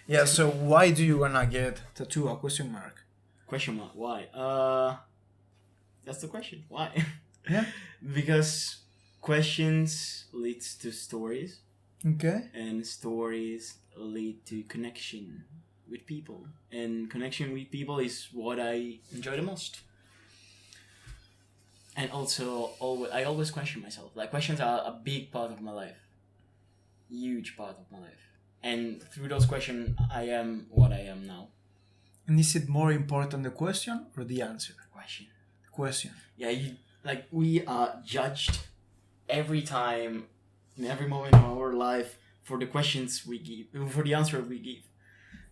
Yeah, so why do you wanna get tattoo a question mark? Question mark. Why? That's the question. Why? Yeah. Because questions leads to stories, Okay. and stories lead to connection with people, and connection with people is what I enjoy the most. And also, I always question myself. Like, questions are a big part of my life, huge part of my life. And through those questions, I am what I am now. And is it more important the question or the answer? Question. The question. Yeah, we are judged every time, in every moment of our life, for the questions we give, for the answer we give.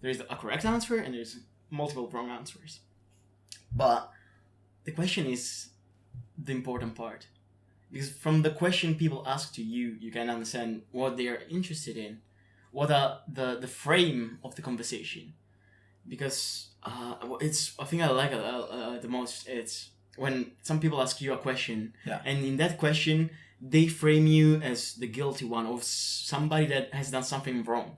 There's a correct answer and there's multiple wrong answers. But the question is the important part. Because from the question people ask to you, you can understand what they are interested in, what are the frame of the conversation. Because it's, I think I like it the most, it's when some people ask you a question, and in that question, they frame you as the guilty one, or somebody that has done something wrong.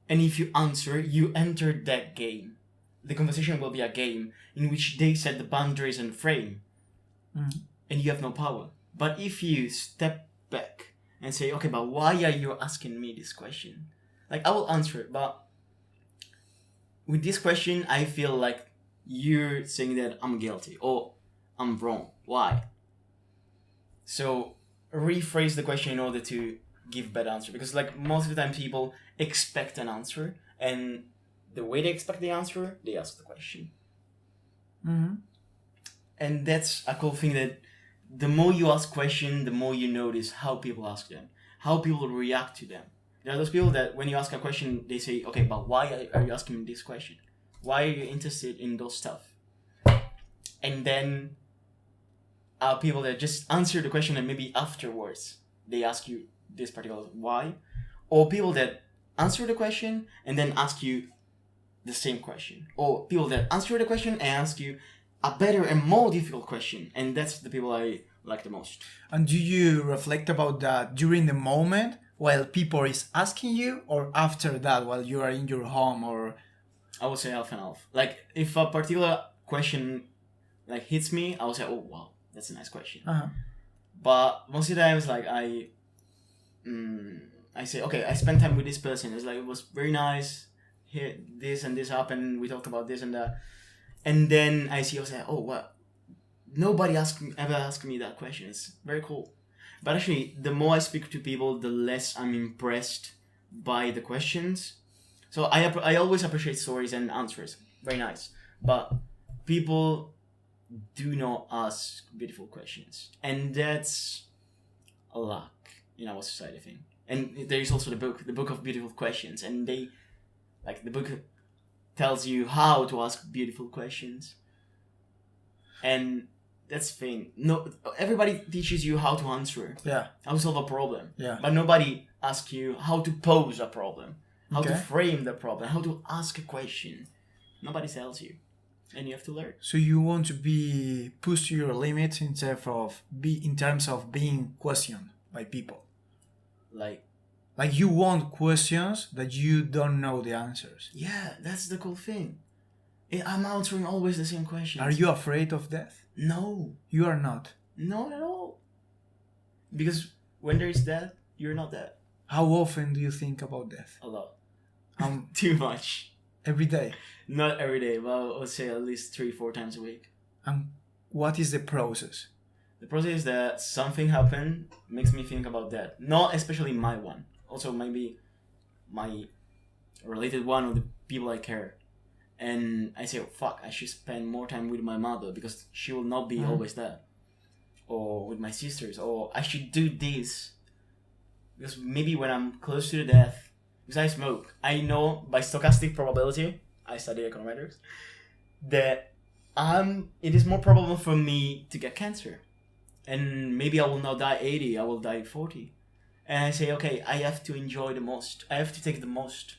And if you answer, you enter that game. The conversation will be a game in which they set the boundaries and frame. And you have no power. But if you step back and say, okay, but why are you asking me this question? Like, I will answer it, but with this question, I feel like you're saying that I'm guilty or I'm wrong. Why? So rephrase the question in order to give better answer, because like most of the time people expect an answer, and the way they expect the answer, they ask the question. And that's a cool thing, that the more you ask questions, the more you notice how people ask them, how people react to them. There are those people that when you ask a question, they say, okay, but why are you asking me this question? Why are you interested in those stuff? And then people that just answer the question and maybe afterwards they ask you this particular why. Or people that answer the question and then ask you the same question. Or people that answer the question and ask you a better and more difficult question. And that's the people I like the most. And do you reflect about that during the moment while people is asking you, or after that while you are in your home? Or I would say half and half. Like, if a particular question like hits me, I would say, oh wow, that's a nice question. But most of the times, like I say, okay, I spent time with this person. It's like, it was very nice. Here, this and this happened. We talked about this and that. And then I see, I was like, oh wow, nobody ever asked me that question. It's very cool. But actually, the more I speak to people, the less I'm impressed by the questions. So I always appreciate stories and answers. Very nice. But people do not ask beautiful questions. And that's a lack in our society, I think. And there is also the book of beautiful questions. And the book tells you how to ask beautiful questions. And that's the thing. No, everybody teaches you how to answer. Yeah. How to solve a problem. Yeah. But nobody asks you how to pose a problem. How to frame the problem. How to ask a question. Nobody tells you. And you have to learn. So you want to be pushed to your limits in terms of being questioned by people. Like you want questions that you don't know the answers. Yeah, that's the cool thing. I'm answering always the same questions. Are you afraid of death? No. You are not. Not at all. Because when there is death, you're not dead. How often do you think about death? A lot. Too much. Every day? Not every day, but I would say at least 3-4 times a week. And what is the process? The process is that something happened, makes me think about death. Not especially my one. Also maybe my related one or the people I care. And I say, oh, fuck, I should spend more time with my mother because she will not be always there. Or with my sisters. Or I should do this. Because maybe when I'm close to death, because I smoke, I know by stochastic probability, I study econometrics, that it is more probable for me to get cancer. And maybe I will not die 80, I will die 40. And I say, okay, I have to enjoy the most. I have to take the most.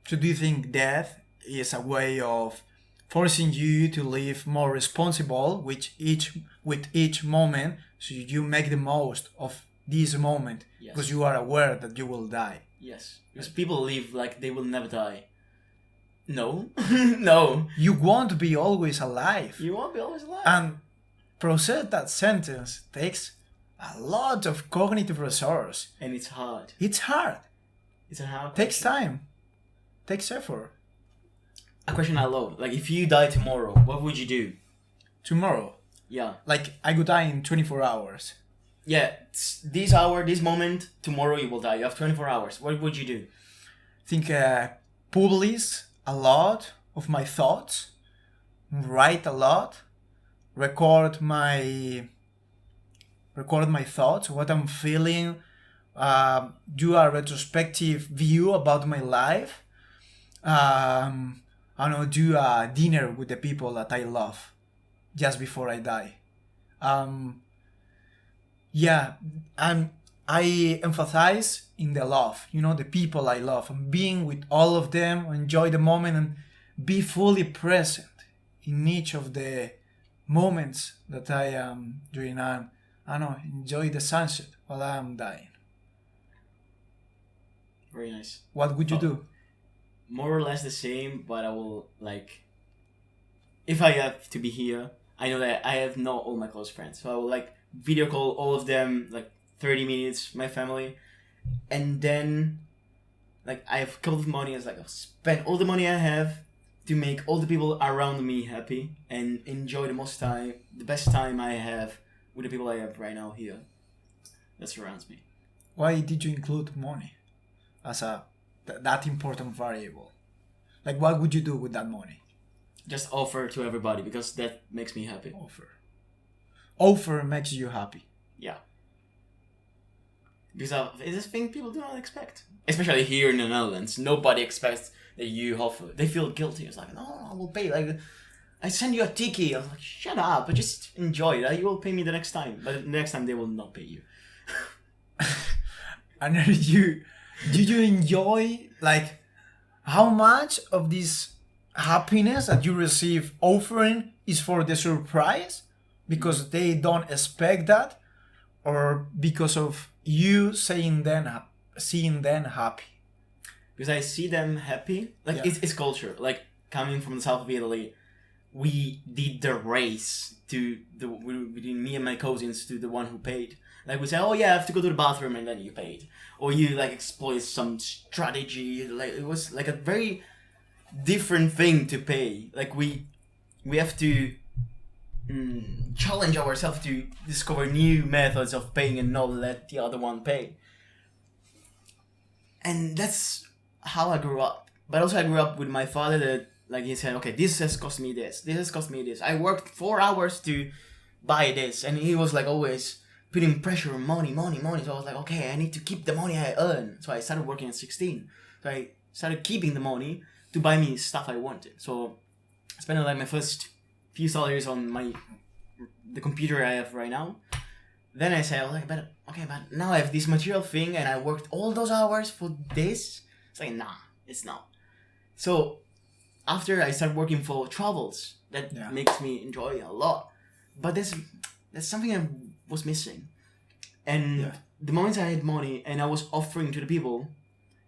So do you think death is a way of forcing you to live more responsible with each moment, so you make the most of this moment? Yes. Because you are aware that you will die? Yes. Because people live like they will never die. No. No. You won't be always alive. You won't be always alive. And process that sentence takes a lot of cognitive resource. And it's hard. It's hard. It's a hard Takes question. time. Takes effort. A question I love. Like, if you die tomorrow, what would you do? Tomorrow. Yeah. Like, I could die in 24 hours. Yeah. This hour, this moment, tomorrow you will die. You have 24 hours. What would you do? I think publish a lot of my thoughts. Write a lot. Record my thoughts, what I'm feeling, do a retrospective view about my life. I don't know, do a dinner with the people that I love just before I die. Yeah, and I emphasize in the love, the people I love, and being with all of them, enjoy the moment and be fully present in each of the moments that I am doing. I don't know, enjoy the sunset while I am dying. Very nice. What would you do? More or less the same, but I will, like, if I have to be here, I know that I have not all my close friends, so I will, like, video call all of them, like, 30 minutes, my family, and then, like, I have a couple of money, it's like, I'll spend all the money I have to make all the people around me happy and enjoy the best time I have with the people I have right now here that surrounds me. Why did you include money as that important variable? Like, what would you do with that money? Just offer to everybody because that makes me happy. Offer makes you happy. Yeah. Because it's a thing people do not expect. Especially here in the Netherlands. Nobody expects that you offer. They feel guilty. It's like, no, I will pay. Like, I send you a ticket. I was like, shut up. But just enjoy it. You will pay me the next time. But the next time they will not pay you. And did you enjoy, like, how much of this happiness that you receive offering is for the surprise? Because they don't expect that? Or because of you seeing them happy? Because I see them happy. Like, yeah. It's culture. Like, coming from the south of Italy, we did the race between me and my cousins to the one who paid. Like, we say, oh yeah, I have to go to the bathroom, and then you paid. Or you, like, exploit some strategy. Like, it was, like, a very different thing to pay. Like, we have to challenge ourselves to discover new methods of paying and not let the other one pay. And that's how I grew up. But also I grew up with my father that, like, he said, okay, this has cost me this has cost me this. I worked 4 hours to buy this. And he was, like, always putting pressure on money. So I was like, okay, I need to keep the money I earn. So I started working at 16. So I started keeping the money to buy me stuff I wanted. So I spent, like, my first few salaries on the computer I have right now. Then I said, but now I have this material thing and I worked all those hours for this. It's like, nah, it's not. So after I started working for travels, that makes me enjoy a lot. But that's something I was missing. And the moments I had money and I was offering to the people,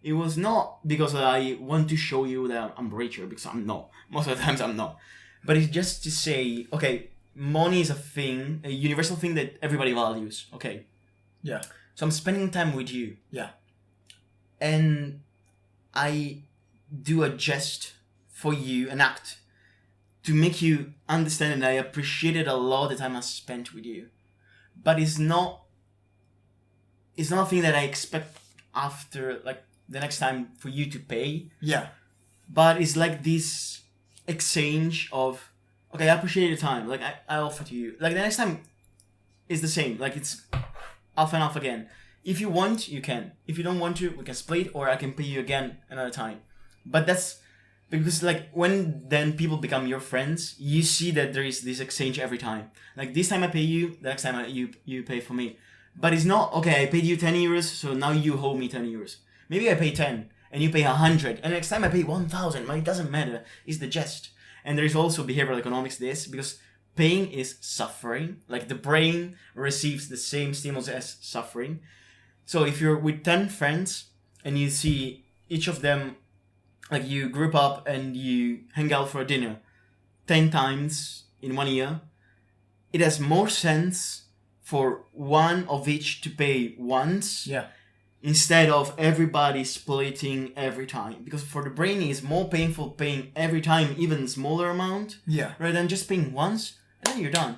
it was not because I want to show you that I'm richer, because I'm not. Most of the times I'm not. But it's just to say, okay, money is a universal thing that everybody values. Okay. Yeah. So I'm spending time with you. Yeah. And I do a gest for you, an act, to make you understand that I appreciated a lot the time I spent with you. But it's not a thing that I expect after, like, the next time for you to pay. Yeah. But it's like this exchange of, okay, I appreciate your time. Like, I offer to you. Like, the next time is the same. Like, it's off and off again. If you want, you can. If you don't want to, we can split, or I can pay you again another time. But that's because, like, when then people become your friends, you see that there is this exchange every time. Like, this time I pay you, the next time you pay for me. But it's not, okay, I paid you 10 euros, so now you owe me 10 euros. Maybe I pay 10, and you pay 100, and next time I pay 1,000. But it doesn't matter. It's the gest. And there is also behavioral economics this, because pain is suffering. Like, the brain receives the same stimulus as suffering. So if you're with 10 friends, and you see each of them, like you group up and you hang out for dinner 10 times in 1 year, it has more sense for one of each to pay once instead of everybody splitting every time. Because for the brain, it's more painful paying every time, even smaller amount, rather than just paying once and then you're done.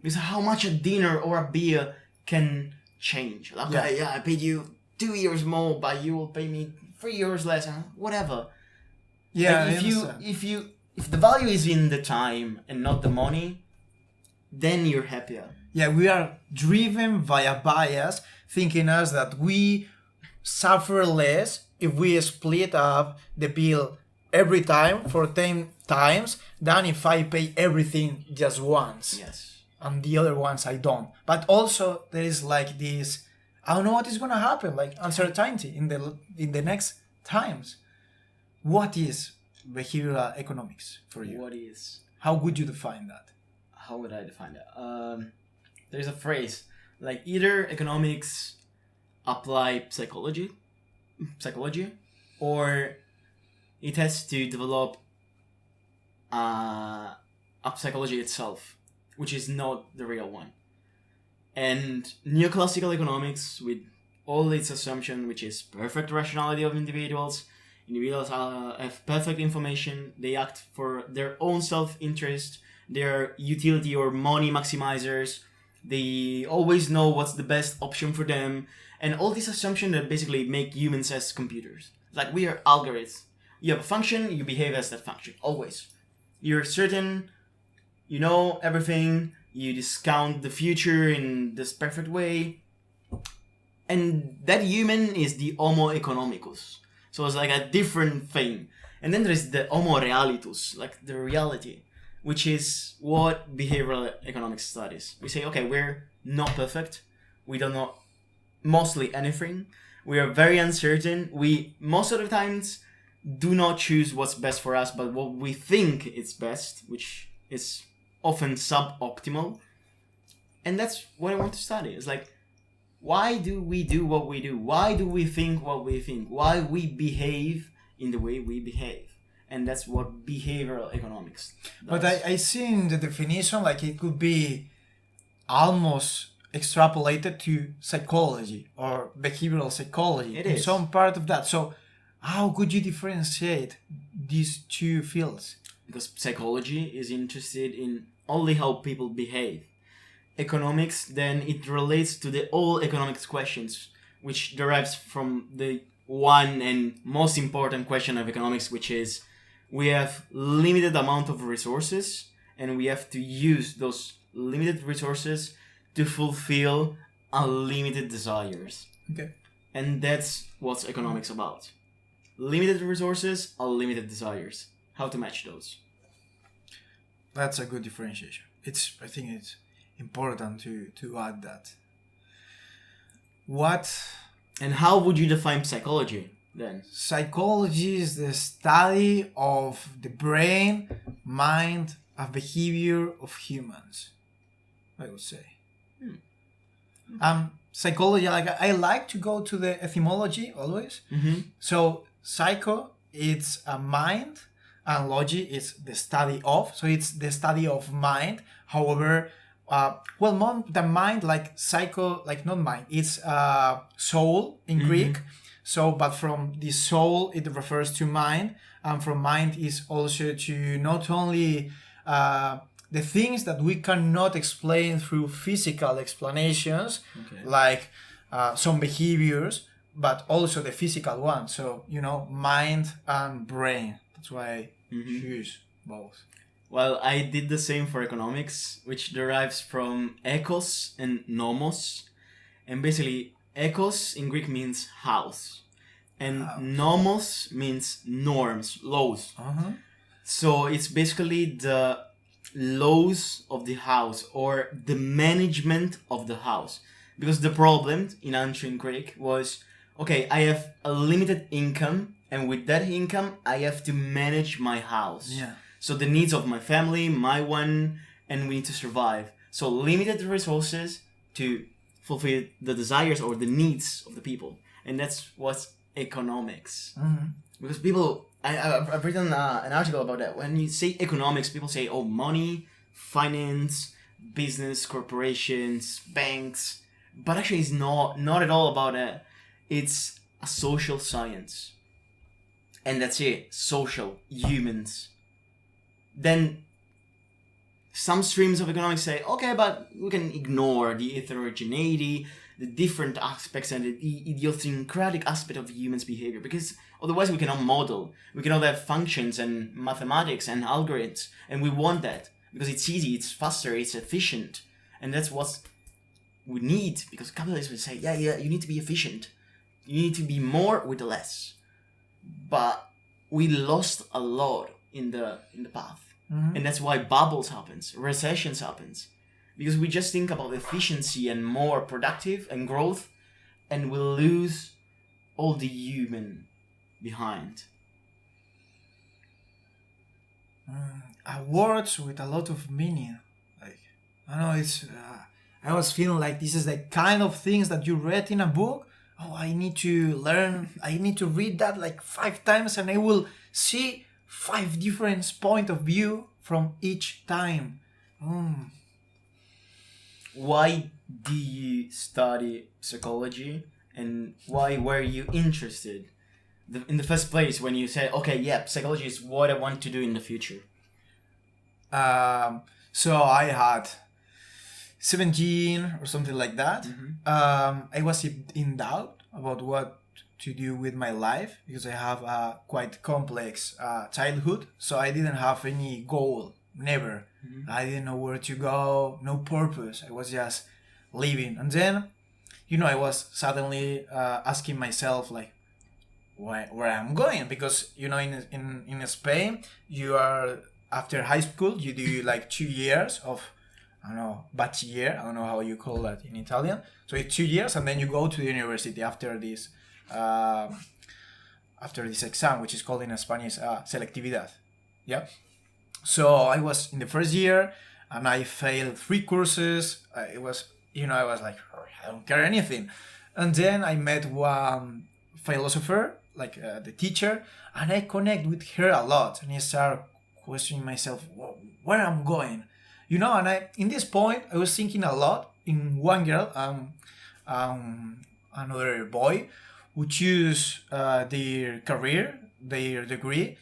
Because how much a dinner or a beer can change. Like, okay, I paid you 2 years more, but you will pay me 3 years less, whatever. Yeah, like if the value is in the time and not the money, then you're happier. Yeah, we are driven via bias, thinking us that we suffer less if we split up the bill every time for 10 times than if I pay everything just once. Yes. And the other ones I don't. But also there is like this, I don't know what is going to happen, like uncertainty in the next times. What is behavioral economics for you? What is? How would you define that? How would I define that? There's a phrase, like either economics apply psychology, or it has to develop a psychology itself, which is not the real one. And neoclassical economics, with all its assumption, which is perfect rationality of individuals have perfect information, they act for their own self-interest, they're utility or money maximizers, they always know what's the best option for them, and all these assumptions that basically make humans as computers. Like we are algorithms. You have a function, you behave as that function, always. You're certain, you know everything, you discount the future in this perfect way, and that human is the Homo economicus. So it's like a different thing. And then there's the Homo realitus, like the reality, which is what behavioral economics studies. We say, okay, we're not perfect. We don't know mostly anything. We are very uncertain. We, most of the times, do not choose what's best for us, but what we think is best, which is often suboptimal. And that's what I want to study. It's like, why do we do what we do? Why do we think what we think? Why we behave in the way we behave? And that's what behavioral economics does. But I see in the definition like it could be almost extrapolated to psychology or behavioral psychology. It is. Some part of that. So how could you differentiate these two fields? Because psychology is interested in only how people behave. Economics, then it relates to the all economics questions, which derives from the one and most important question of economics, which is we have limited amount of resources and we have to use those limited resources to fulfill unlimited desires. Okay. And that's what economics about. Limited resources, unlimited desires. How to match those. That's a good differentiation. I think it's important to add that. And how would you define psychology then? Psychology is the study of the brain, mind, and behavior of humans, I would say. Psychology, like I like to go to the etymology always. So psycho, it's a mind, and logy is the study of. So it's the study of mind. However, the mind, like psycho, like not mind, it's soul in Greek. So, but from the soul, it refers to mind, and from mind is also to not only the things that we cannot explain through physical explanations, like some behaviors, but also the physical one. So, mind and brain. That's why I choose both. Well, I did the same for economics, which derives from ekos and nomos. And basically, ekos in Greek means house. And nomos means norms, laws. So it's basically the laws of the house or the management of the house. Because the problem in ancient Greek was, okay, I have a limited income, and with that income, I have to manage my house. Yeah. So the needs of my family, my one, and we need to survive. So limited resources to fulfill the desires or the needs of the people. And that's what economics. Mm-hmm. Because people, I've written an article about that. When you say economics, people say, oh, money, finance, business, corporations, banks. But actually it's not at all about that. It's a social science. And that's it. Social. Humans. Then some streams of economics say, okay, but we can ignore the heterogeneity, the different aspects and the idiosyncratic aspect of humans' behavior, because otherwise we cannot model. We cannot have functions and mathematics and algorithms, and we want that because it's easy, it's faster, it's efficient, and that's what we need. Because capitalists will say, yeah, you need to be efficient, you need to be more with less, but we lost a lot in the path. Mm-hmm. And that's why bubbles happens, recessions happens. Because we just think about efficiency and more productive and growth, and we lose all the human behind. Words with a lot of meaning. Like, I know it's. I was feeling like this is the kind of things that you read in a book. Oh, I need to learn. I need to read that like 5 times, and I will see 5 different point of view from each time. Why do you study psychology, and why were you interested in the first place when you said, okay, yeah, psychology is what I want to do in the future? So I had 17 or something like that. Mm-hmm. I was in doubt about what to do with my life because I have a quite complex childhood. So I didn't have any goal, never. Mm-hmm. I didn't know where to go, no purpose. I was just living. And then, I was suddenly asking myself like, where I'm going, because in Spain you are, after high school you do like 2 years of, I don't know, bachiller, I don't know how you call that in Italian. So it's 2 years, and then you go to the university after this exam, which is called in Spanish selectividad. Yeah. So I was in the first year and I failed 3 courses. I was like, I don't care anything. And then I met one philosopher, like the teacher, and I connect with her a lot. And I start questioning myself, where I'm going, and in this point, I was thinking a lot in one girl, another boy, who choose their career, their degree,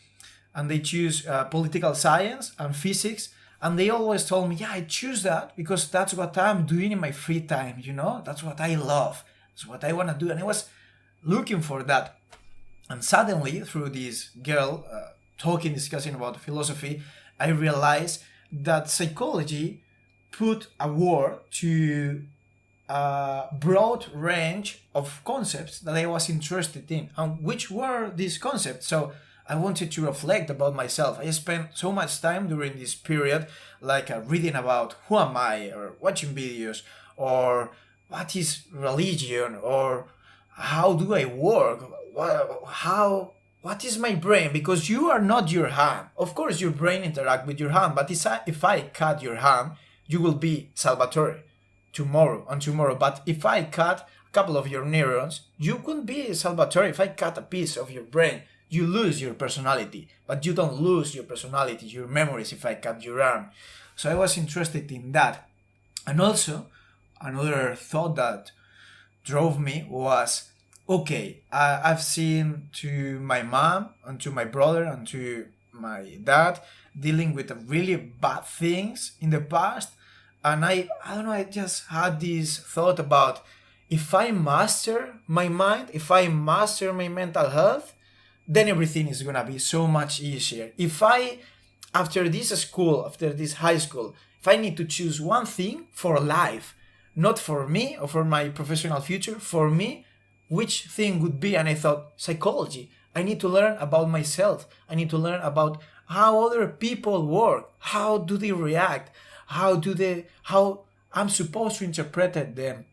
and they choose political science and physics. And they always told me, yeah, I choose that because that's what I'm doing in my free time, that's what I love. That's what I want to do. And I was looking for that. And suddenly, through this girl discussing about philosophy, I realized that psychology put a word to a broad range of concepts that I was interested in. And which were these concepts? So I wanted to reflect about myself. I spent so much time during this period, like reading about who am I, or watching videos, or what is religion, or how do I work, what is my brain? Because you are not your hand. Of course, your brain interact with your hand, but if I cut your hand, you will be Salvatore tomorrow. But if I cut a couple of your neurons, you couldn't be Salvatore. If I cut a piece of your brain, you lose your personality, but you don't lose your personality, your memories, if I cut your arm. So I was interested in that. And also, another thought that drove me was, okay, I've seen to my mom and to my brother and to my dad dealing with really bad things in the past. And I don't know, I just had this thought about, if I master my mind, if I master my mental health, then everything is gonna be so much easier. If I, after this high school, if I need to choose one thing for life, not for me or for my professional future, for me, which thing would be? And I thought, psychology. I need to learn about myself. I need to learn about how other people work. How do they react? How I'm supposed to interpret them.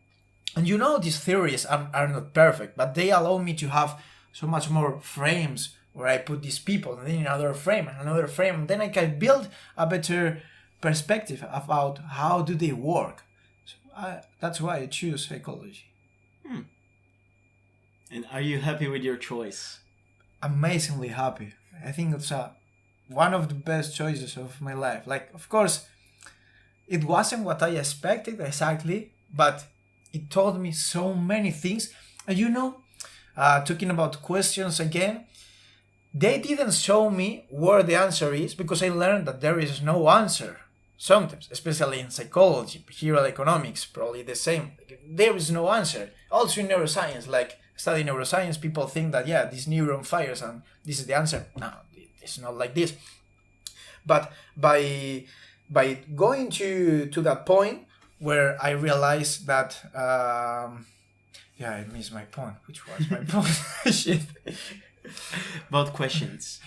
And these theories are not perfect, but they allow me to have so much more frames where I put these people, and then another frame and another frame, and then I can build a better perspective about how do they work. So that's why I choose psychology. And are you happy with your choice? Amazingly happy. I think it's one of the best choices of my life. Like, of course, it wasn't what I expected exactly, but it taught me so many things. And talking about questions again, they didn't show me where the answer is, because I learned that there is no answer. Sometimes, especially in psychology, behavioral economics, probably the same. There is no answer. Also in neuroscience, like studying neuroscience, people think that, this neuron fires and this is the answer. No, it's not like this. But by going to that point where I realized that, I missed my point. Which was my point? Shit. About questions.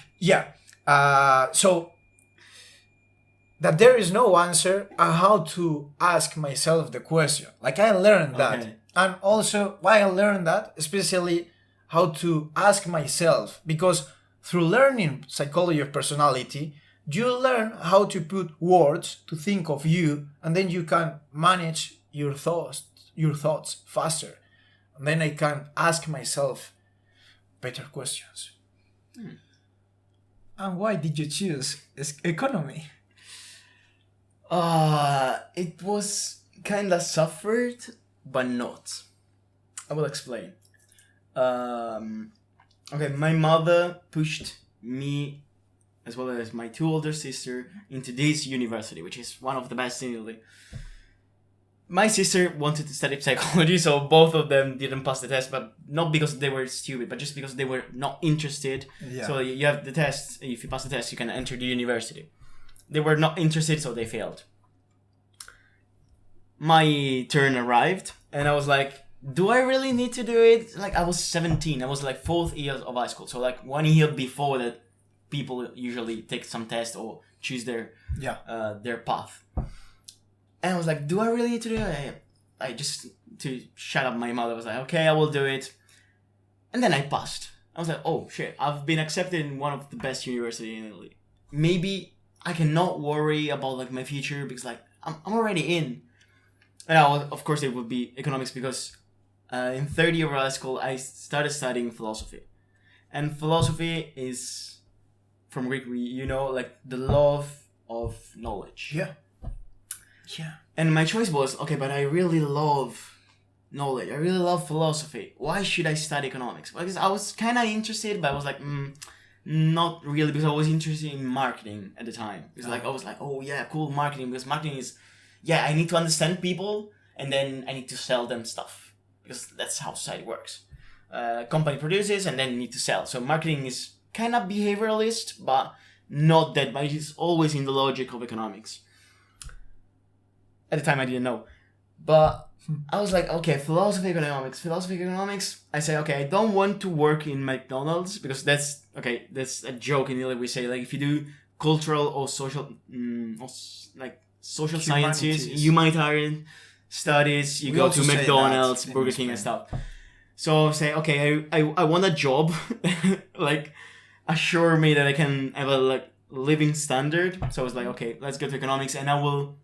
So that there is no answer on how to ask myself the question. Like, I learned that. Okay. And also why I learned that, especially how to ask myself, because through learning psychology of personality, you learn how to put words to think of you, and then you can manage your thoughts faster. And then I can ask myself better questions. And why did you choose economy? It was kind of suffered, but not. I will explain. Okay, my mother pushed me, as well as my two older sisters, into this university, which is one of the best in Italy. My sister wanted to study psychology, so both of them didn't pass the test, but not because they were stupid, but just because they were not interested. Yeah. So you have the test, if you pass the test, you can enter the university. They were not interested, so they failed. My turn arrived, and I was like, do I really need to do it? Like, I was 17, I was like 4th year of high school, so like 1 year before that, people usually take some test or choose their path. And I was like, do I really need to do it? I just, to shut up my mother, I was like, okay, I will do it. And then I passed. I was like, oh shit, I've been accepted in one of the best universities in Italy. Maybe I cannot worry about like my future because like I'm already in. And of course it would be economics because in 3rd year of high school I started studying philosophy. And philosophy is, from Greek, like the love of knowledge. Yeah. And my choice was, okay, but I really love knowledge. I really love philosophy. Why should I study economics? Because I was kind of interested, but I was like, not really, because I was interested in marketing at the time. Because I was like, oh yeah, cool, marketing. Because marketing is, I need to understand people, and then I need to sell them stuff. Because that's how society works. Company produces, and then you need to sell. So marketing is kind of behavioralist, but not that much. It's always in the logic of economics. At the time, I didn't know. But I was like, okay, philosophy, economics. I say, okay, I don't want to work in McDonald's because that's a joke in Italy. We say, like, if you do cultural or social, social sciences, humanitarian studies, you go to McDonald's, Burger King and stuff. So I say, okay, I want a job, like, assure me that I can have a, like, living standard. So I was like, okay, let's go to economics and I will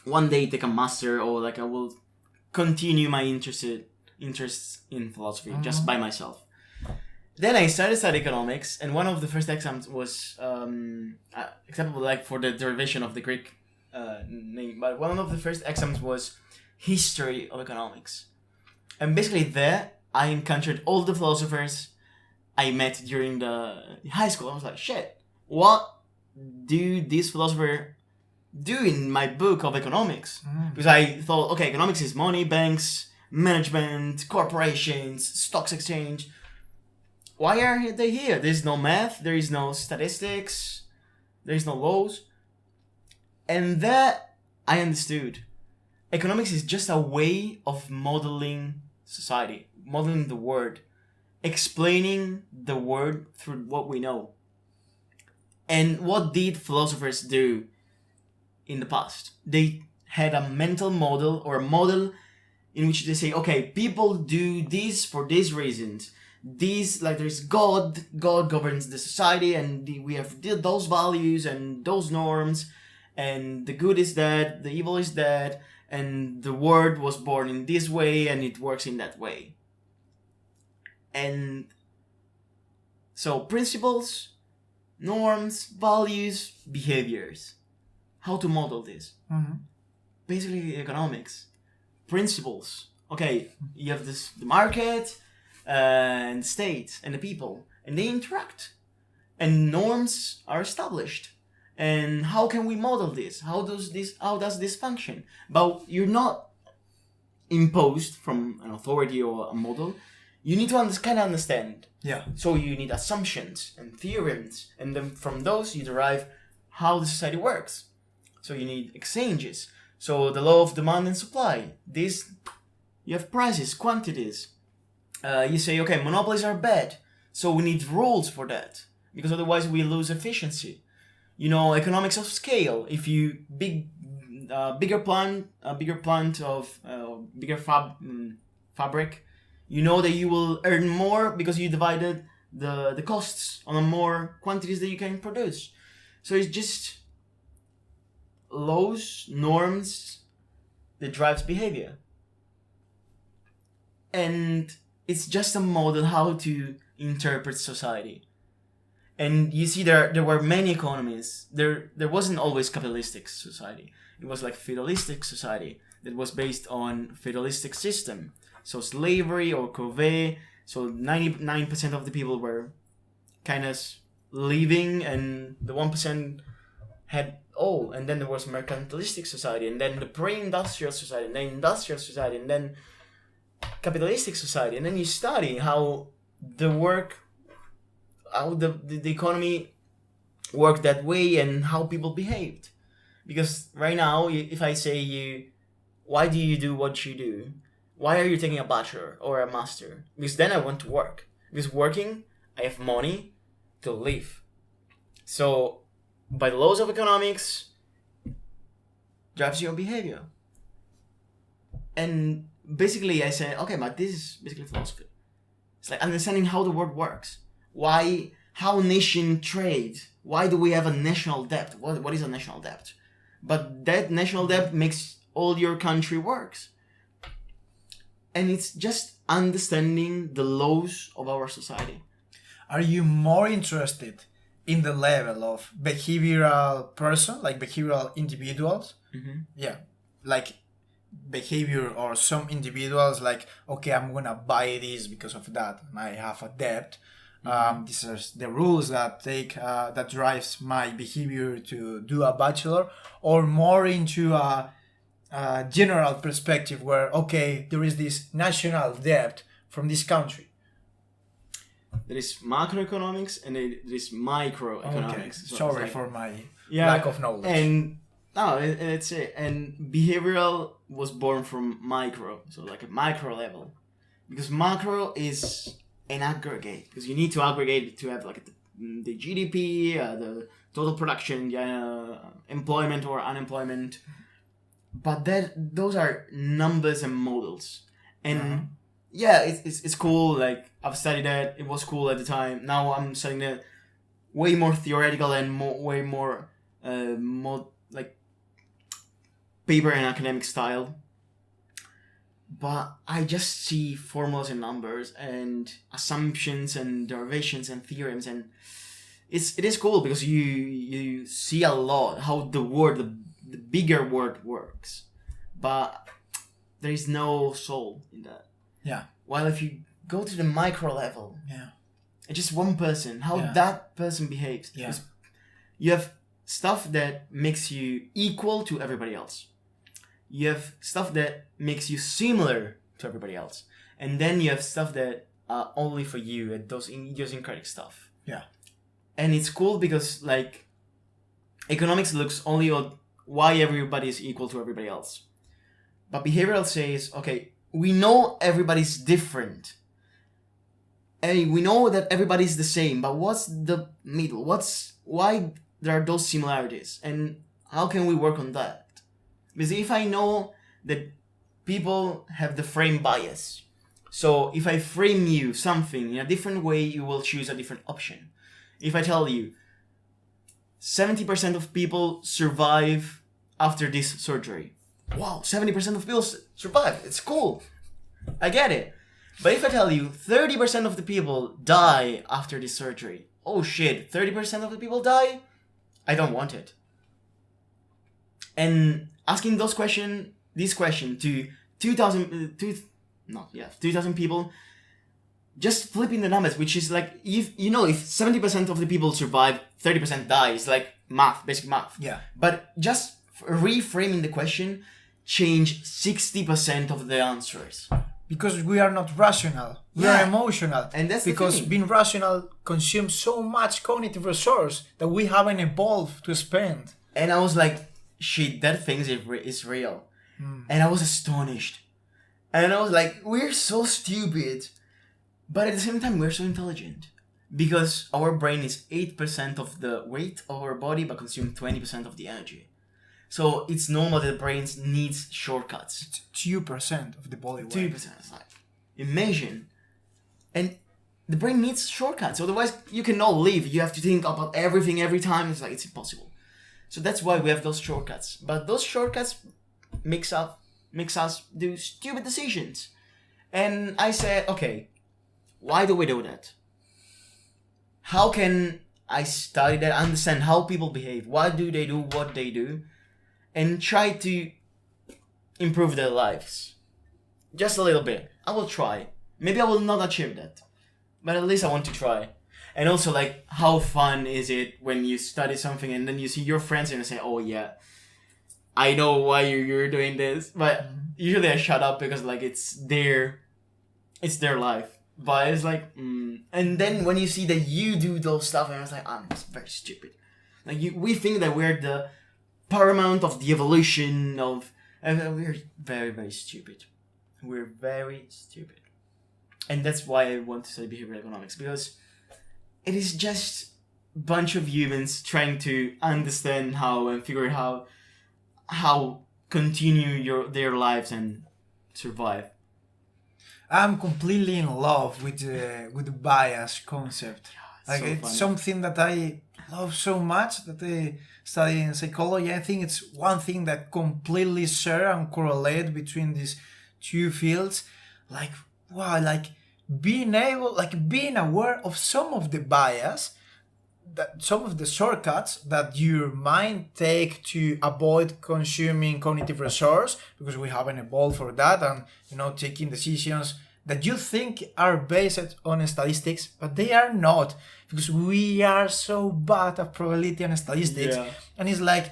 one day take a master, or like I will continue my interests in philosophy just by myself. Then I started studying economics, and one of the first exams was acceptable, like for the derivation of the Greek name. But one of the first exams was history of economics, and basically there I encountered all the philosophers I met during the high school. I was like, shit, what do these philosophers do in my book of economics? Because I thought, okay, economics is money, banks, management, corporations, stocks exchange. Why are they here? There's no math, there is no statistics, there is no laws. And that I understood. Economics is just a way of modeling society, modeling the world, explaining the world through what we know. And what did philosophers do in the past? They had a mental model, or a model in which they say, okay, people do this for these reasons. These, like, there's God governs the society, and we have those values and those norms, and the good is that, the evil is that, and the world was born in this way and it works in that way. And so principles, norms, values, behaviors. How to model this? Basically economics. Principles. Okay, you have the market and the state and the people, and they interact. And norms are established. And how can we model this? How does this function? But you're not imposed from an authority or a model. You need to kind of understand. Yeah. So you need assumptions and theorems, and then from those you derive how the society works. So you need exchanges. So the law of demand and supply. This, you have prices, quantities. You say, okay, monopolies are bad, so we need rules for that, because otherwise we lose efficiency. You know, economics of scale. If you bigger plant of bigger fabric, you know that you will earn more because you divided the costs on more quantities that you can produce. So it's just laws, norms that drives behavior. And it's just a model how to interpret society. And you see there were many economies. There wasn't always capitalistic society. It was like feudalistic society that was based on feudalistic system. So slavery or corvée. So 99% of the people were kind of living, and the 1% had all. And then there was mercantilistic society, and then the pre-industrial society, and then industrial society, and then capitalistic society. And then you study how the economy worked that way and how people behaved. Because right now, if I say you, why do you do what you do? Why are you taking a bachelor or a master? Because then I want to work. Because working, I have money to live. So, by the laws of economics, drives your behavior. And basically I say, okay, but this is basically philosophy. It's like understanding how the world works. How nation trade. Why do we have a national debt? What is a national debt? But that national debt makes all your country works. And it's just understanding the laws of our society. Are you more interested in the level of behavioral person, like behavioral individuals? Mm-hmm. Yeah, like behavior or some individuals like, okay, I'm gonna buy this because of that, and I have a debt. These are the rules that that drives my behavior to do a bachelor, or more into a general perspective where, okay, there is this national debt from this country. There is macroeconomics and there is microeconomics. Okay. So Sorry for my lack of knowledge. And no, it's it. And behavioral was born from micro, so like a micro level, because macro is an aggregate, because you need to aggregate to have like the GDP, the total production, employment or unemployment. But those are numbers and models, and yeah, it's cool. Like I've studied that; it was cool at the time. Now I'm studying that way more theoretical and way more like paper and academic style. But I just see formulas and numbers and assumptions and derivations and theorems, and it is cool because you see a lot how the bigger word works, but there is no soul in that. Yeah. While if you go to the micro level, it's just one person, how that person behaves. Yeah. You have stuff that makes you equal to everybody else. You have stuff that makes you similar to everybody else. And then you have stuff that are only for you, and those idiosyncratic stuff. Yeah. And it's cool because like economics looks only on why everybody is equal to everybody else. But behavioral says, okay, we know everybody's different. And we know that everybody's the same, but what's the middle? Why there are those similarities? And how can we work on that? Because if I know that people have the frame bias, so if I frame you something in a different way, you will choose a different option. If I tell you 70% of people survive after this surgery. Wow, 70% of people survive. It's cool. I get it. But if I tell you 30% of the people die after this surgery, oh shit, 30% of the people die? I don't want it. And asking this question to 2,000 people, just flipping the numbers, which is like, if 70% of the people survive, 30% die, it's like math, basic math. Yeah. But just reframing the question, change 60% of the answers. Because we are not rational, we are emotional. And that's because the thing. being rational consumes so much cognitive resource that we haven't evolved to spend. And I was like, shit, that thing is real. And I was astonished. And I was like, we're so stupid. But at the same time, we're so intelligent. Because our brain is 8% of the weight of our body, but consumes 20% of the energy. So it's normal that the brain needs shortcuts. It's 2% of the body weight. 2%. It's like, imagine. And the brain needs shortcuts. Otherwise, you cannot live. You have to think about everything every time. It's like, it's impossible. So that's why we have those shortcuts. But those shortcuts makes us do stupid decisions. And I said, okay, why do we do that? How can I study that, understand how people behave? Why do they do what they do? And try to improve their lives. Just a little bit. I will try. Maybe I will not achieve that. But at least I want to try. And also, like, how fun is it when you study something and then you see your friends and you say, oh yeah, I know why you're doing this. But usually I shut up because, like, it's their life. But it's like, And then when you see that you do those stuff, and I was like, I'm very stupid. Like, we think that we're the paramount of the evolution of... And we're very, very stupid. We're very stupid. And that's why I want to study behavioral economics, because it is just a bunch of humans trying to understand how and figure out how continue their lives and survive. I'm completely in love with the bias concept. Like, so it's funny. something that I love so much that I study in psychology. I think it's one thing that completely share and correlate between these two fields. Like, wow, like being aware of some of the bias, that some of the shortcuts that your mind take to avoid consuming cognitive resource, because we haven't evolved for that, and taking decisions that you think are based on statistics, but they are not, because we are so bad at probability and statistics. Yeah. And it's like,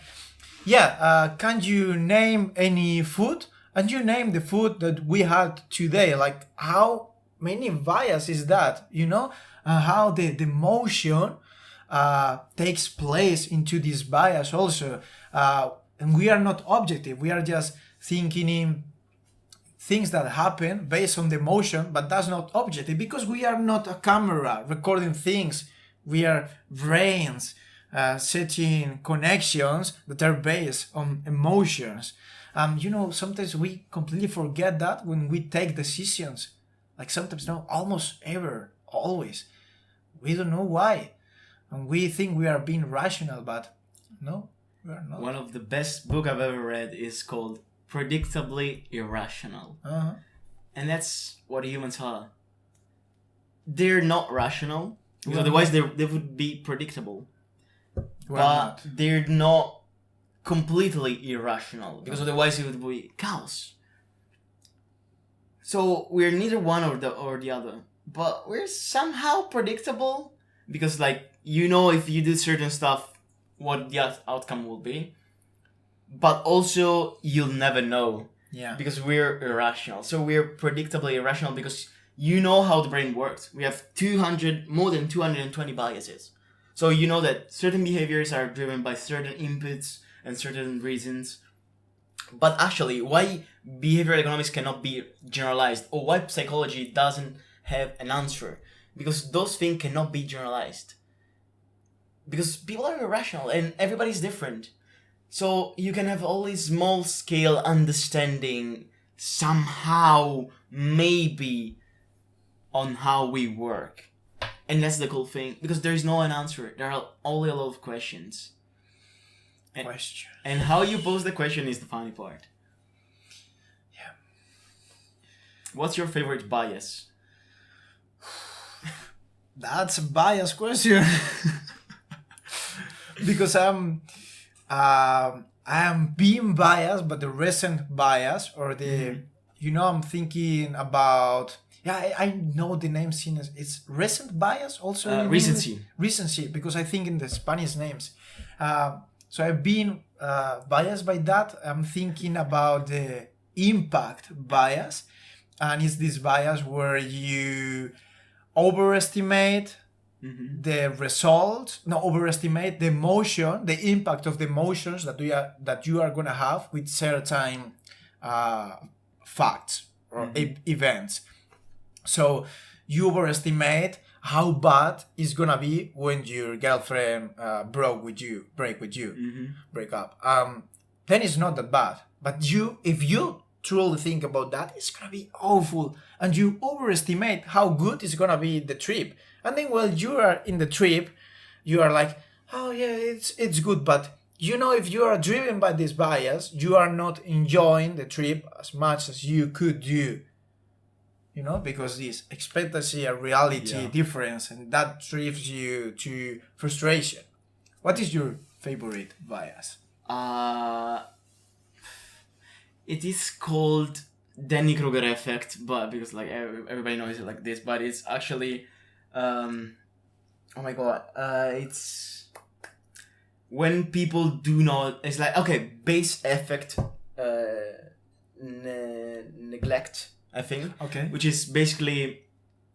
can you name any food? And you name the food that we had today. Like, how many bias is that? How the emotion takes place into this bias also. And we are not objective. We are just thinking in things that happen based on the emotion, but that's not objective, because we are not a camera recording things. We are brains setting connections that are based on emotions. Sometimes we completely forget that when we take decisions. Like, sometimes, no, almost ever, always. We don't know why. And we think we are being rational, but no, we are not. One of the best book I've ever read is called Predictably Irrational. Uh-huh. And that's what humans are. They're not rational, because We're otherwise they would be predictable. We're But not. they're not completely irrational, because otherwise it would be chaos. So we're neither one or the other, but we're somehow predictable, because, like, if you do certain stuff, what the outcome will be. But also, you'll never know. Yeah. Because we're irrational. So we're predictably irrational because you know how the brain works. We have more than 220 biases. So you know that certain behaviors are driven by certain inputs and certain reasons. But actually, why behavioral economics cannot be generalized, or why psychology doesn't have an answer? Because those things cannot be generalized. Because people are irrational and everybody's different. So you can have all this small scale understanding somehow, maybe, on how we work. And that's the cool thing, because there is no an answer. There are only a lot of questions. And how you pose the question is the funny part. Yeah. What's your favorite bias? That's a biased question. Because I'm being biased, but the recent bias or the I'm thinking about I know the name seen as it's recent bias also in recency. English? Recency, because I think in the Spanish names. So I've been biased by that. I'm thinking about the impact bias, and it's this bias where you overestimate overestimate the emotion, the impact of the emotions that you are gonna have with certain facts or events. So you overestimate how bad it's gonna be when your girlfriend break with you, break up. Then it's not that bad. But if you truly think about that, it's gonna be awful, and you overestimate how good it's gonna be the trip. And then while you are in the trip, you are like, oh yeah, it's good. But if you are driven by this bias, you are not enjoying the trip as much as you could do. Because this expectancy and reality difference, and that drives you to frustration. What is your favorite bias? It is called Dunning-Kruger effect, but because like everybody knows it like this, but it's actually, oh my god, it's when people do not. It's like base effect, neglect. I think. Okay. Which is basically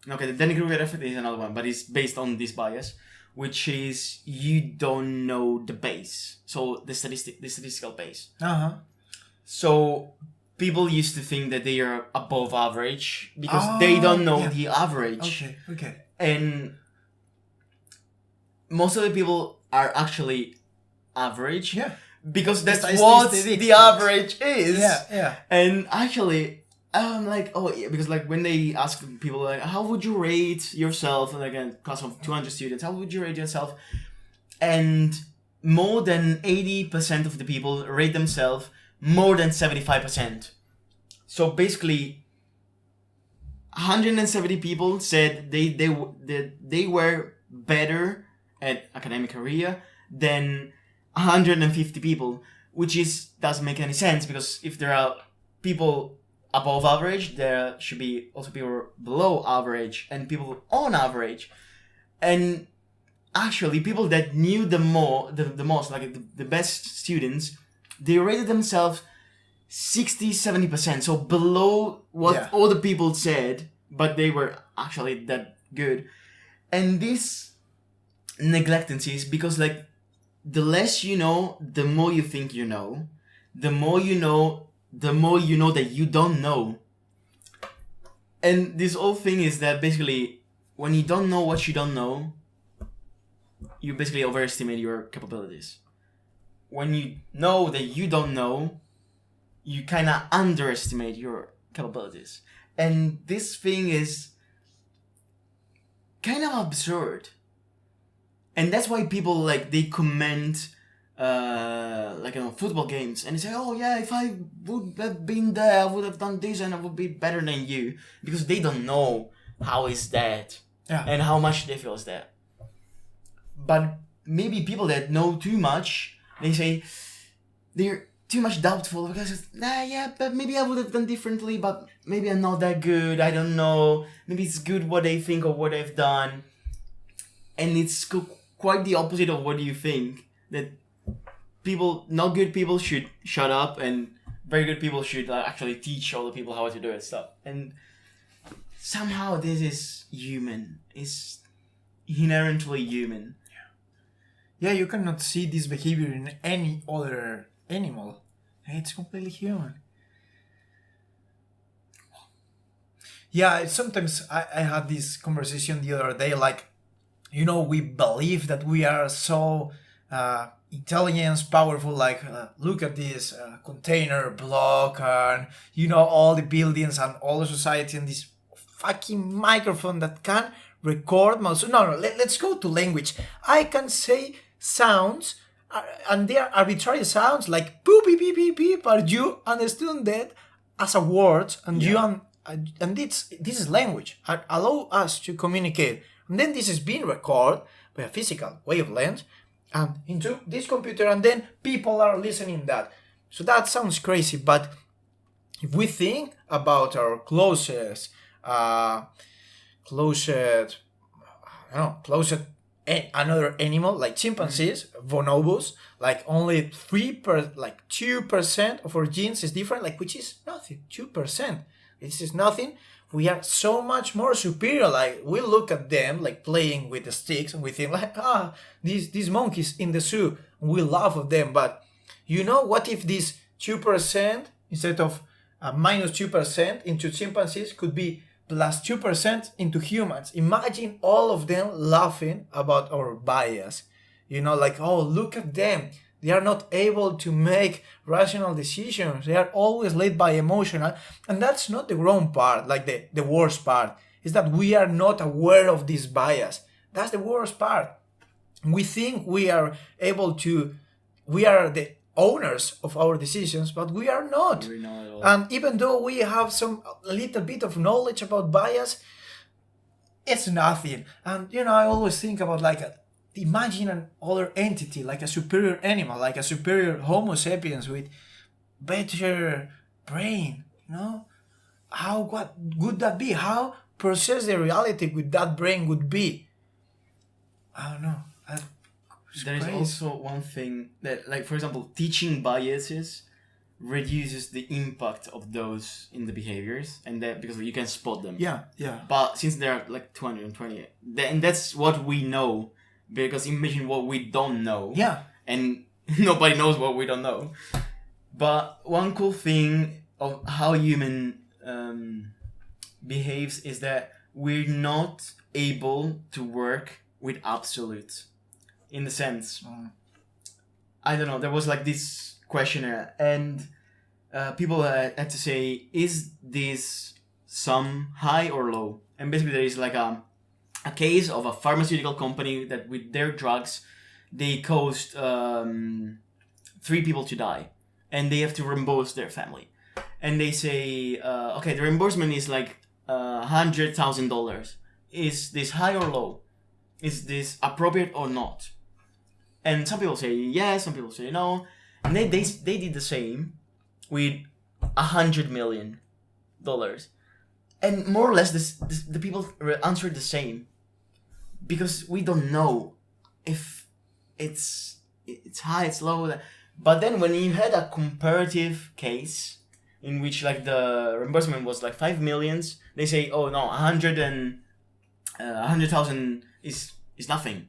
the Dunning-Kruger effect is another one, but it's based on this bias, which is you don't know the base, so the statistical base. So people used to think that they are above average because they don't know the average. Okay. And most of the people are actually average. Yeah. Because that's what the average is. Yeah. And actually, I'm like, because like when they ask people like, how would you rate yourself, like a class of 200 students, how would you rate yourself? And more than 80% of the people rate themselves more than 75%. So basically, 170 people said they were better at academic career than 150 people, which doesn't make any sense, because if there are people above average, there should be also people below average and people on average. And actually, people that knew the most, like the best students, they rated themselves 60-70%, so below what all the people said, but they were actually that good. And this neglectancy is because like the less you know, the more you think you know. The more you know, the more you know that you don't know. And this whole thing is that basically when you don't know what you don't know, you basically overestimate your capabilities. When you know that you don't know, you kind of underestimate your capabilities. And this thing is kind of absurd. And that's why people like they comment football games, and they say, oh yeah, if I would have been there, I would have done this and I would be better than you, because they don't know how is that and how much they feel is that. But maybe people that know too much, they say they're too much doubtful because but maybe I would have done differently, but maybe I'm not that good, I don't know, maybe it's good what they think or what they've done. And it's quite the opposite of what you think, that not good people should shut up and very good people should actually teach other people how to do it stuff. And somehow this is human, it's inherently human. Yeah, you cannot see this behavior in any other animal. It's completely human. Yeah, sometimes I had this conversation the other day, like, we believe that we are so intelligent, powerful, like, look at this container block and, all the buildings and all the society and this fucking microphone that can record my... No, let's go to language. I can say sounds and they are arbitrary sounds like boop, beep, beep, beep, beep, but you understand that as a word, and and this is language. Allow us to communicate And then this is being recorded by a physical wavelength and into this computer, and then people are listening that. So that sounds crazy, but if we think about our closest another animal like chimpanzees, bonobos, like only 2% of our genes is different, like, which is nothing. 2%, this is nothing. We are so much more superior. Like, we look at them like playing with the sticks, and we think like, these monkeys in the zoo, and we laugh at them. But what if this 2% instead of minus 2% into chimpanzees could be plus 2% into humans? Imagine all of them laughing about our bias. Like, oh, look at them. They are not able to make rational decisions. They are always led by emotional. And that's not the wrong part, like the worst part, is that we are not aware of this bias. That's the worst part. We think we are the owners of our decisions, but we are not. We're not at all. And even though we have a little bit of knowledge about bias, it's nothing. And I always think about imagine an other entity, like a superior animal, like a superior Homo sapiens with better brain. What would that be? How process the reality with that brain would be? I don't know. There is also one thing that, like, for example, teaching biases reduces the impact of those in the behaviors, and that because you can spot them. Yeah. But since there are like 220, and that's what we know, because imagine what we don't know. Yeah. And nobody knows what we don't know. But one cool thing of how human behaves is that we're not able to work with absolutes. In the sense, I don't know, there was like this questionnaire, and people had to say, is this sum high or low? And basically there is like a case of a pharmaceutical company that with their drugs, they caused 3 people to die, and they have to reimburse their family. And they say, okay, the reimbursement is like $100,000. Is this high or low? Is this appropriate or not? And some people say yes, some people say no. And they did the same with $100 million. And more or less the people answered the same. Because we don't know if it's high, it's low. But then when you had a comparative case in which like the reimbursement was like 5 million, they say, oh no, 100,000 is nothing.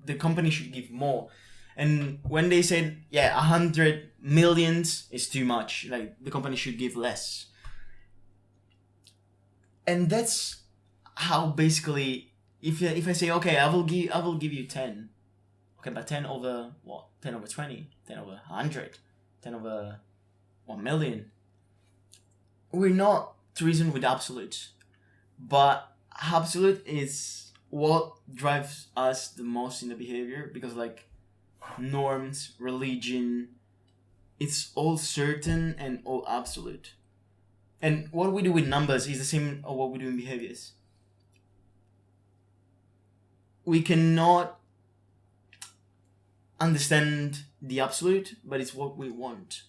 The company should give more. And when they said, 100 million is too much, like the company should give less. And that's how basically, if I say, okay, I will give you 10. Okay, but 10 over what? 10 over 20, 10 over 100, 10 over 1 million. We're not to reason with absolutes, but absolute is what drives us the most in the behavior, because like norms, religion, it's all certain and all absolute. And what we do with numbers is the same as what we do in behaviors. We cannot understand the absolute, but it's what we want.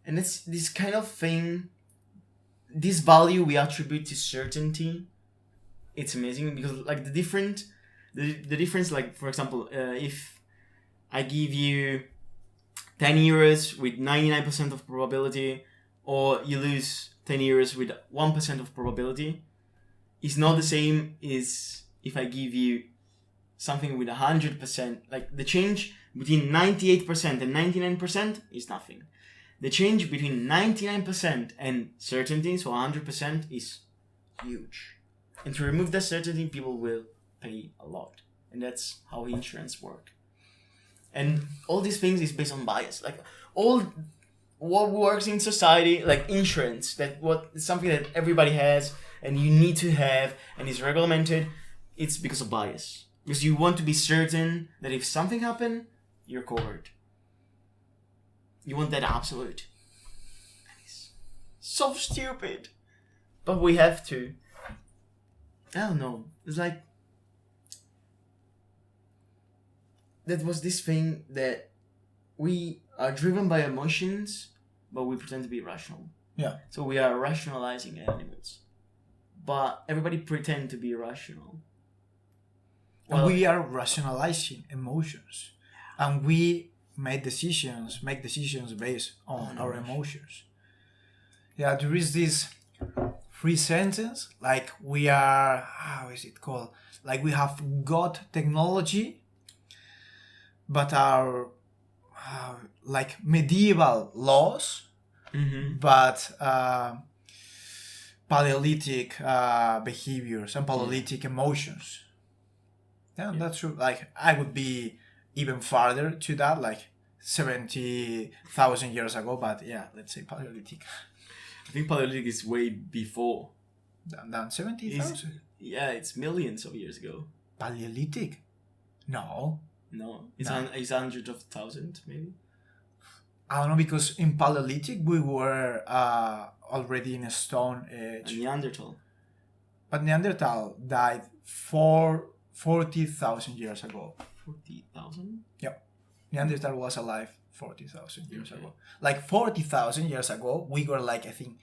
And it's this kind of thing, this value we attribute to certainty. It's amazing because like the difference, like for example, if I give you 10 euros with 99% of probability, or you lose 10 euros with 1% of probability, is not the same as if I give you something with 100%. Like the change between 98% and 99% is nothing. The change between 99% and certainty, so 100%, is huge. And to remove that certainty, people will pay a lot. And that's how insurance work. And all these things is based on bias. Like all what works in society, like insurance, it's something that everybody has and you need to have and is regulated, it's because of bias. Because you want to be certain that if something happened, you're covered. You want that absolute. And it's so stupid. But we have to. I don't know. It's like that was this thing that we are driven by emotions, but we pretend to be rational. Yeah. So we are rationalizing animals, but everybody pretend to be rational. And we are rationalizing emotions, and we make decisions based on our emotions. Yeah, there is this free sentence, like we are, how is it called? Like we have got technology, but our like medieval laws, but Paleolithic behaviors and Paleolithic emotions. Yeah, that's true. Like I would be even farther to that, like 70,000 years ago. But yeah, let's say Paleolithic. I think Paleolithic is way before. Than 70,000? Yeah, it's millions of years ago. Paleolithic? No. No, it's hundreds of thousands, maybe. I don't know, because in Paleolithic we were already in a stone age. And Neanderthal. But Neanderthal died 40,000 years ago. 40,000? Yep. Neanderthal was alive 40,000 years ago. Like 40,000 years ago, we were like, I think,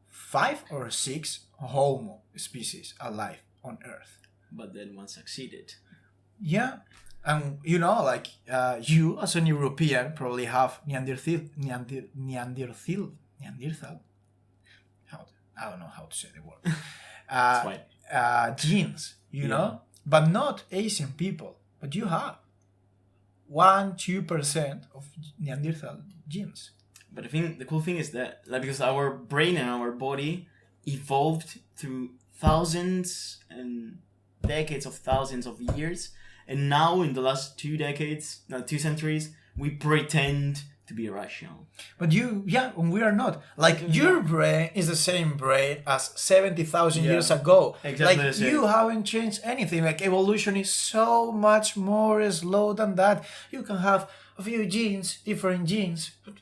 5 or 6 Homo species alive on Earth. But then one succeeded. Yeah. And you know, like you as an European probably have Neanderthal. I don't know how to say the word. Genes, you know, but not Asian people. But you have 1-2% of Neanderthal genes. But I think the cool thing is that, like, because our brain and our body evolved through thousands and decades of thousands of years, and now in the last 2 centuries, we pretend to be rational. But and we are not. Like, your brain is the same brain as 70,000 years ago. Exactly. Like, you haven't changed anything. Like, evolution is so much more slow than that. You can have a few genes, different genes, but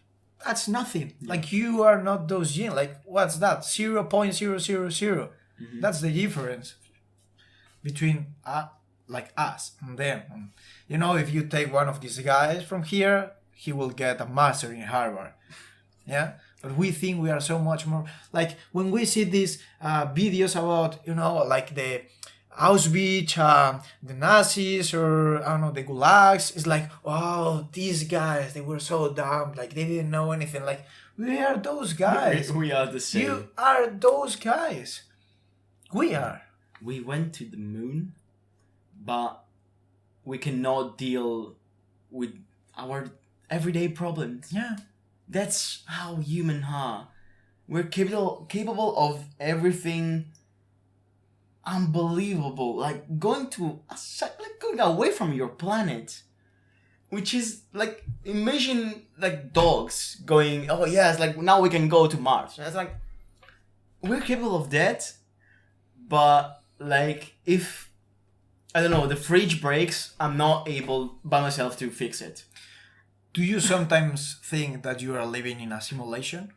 that's nothing. Yeah. Like, you are not those genes. Like, what's that? 0.000. That's the difference between like us and them. And, you know, if you take one of these guys from here, he will get a master in Harvard. Yeah, but we think we are so much more. Like when we see these videos about, you know, like the Auschwitz, the Nazis, or I don't know, the gulags, it's like, wow, these guys, they were so dumb. Like they didn't know anything. Like, we are those guys. We are the same. You are those guys. We are. We went to the moon, but we cannot deal with our everyday problems. Yeah. That's how humans are. We're capable of everything unbelievable. Like going away from your planet. Which is like, imagine like dogs going, oh yes, like now we can go to Mars. And it's like, we're capable of that, but like if, I don't know, the fridge breaks, I'm not able by myself to fix it. Do you sometimes think that you are living in a simulation?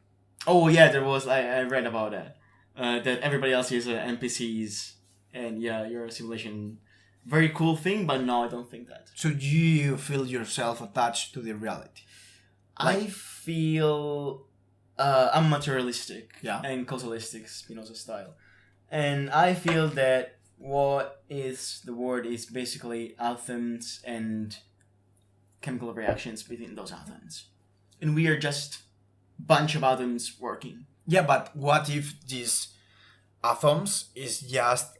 Oh yeah, there was, I read about that. That everybody else is NPCs, and yeah, you're a simulation. Very cool thing, but no, I don't think that. So do you feel yourself attached to the reality? Like, I feel I'm materialistic, and causalistic, Spinoza style. And I feel that what is the word is basically atoms and chemical reactions within those atoms. And we are just a bunch of atoms working. Yeah, but what if these atoms is just,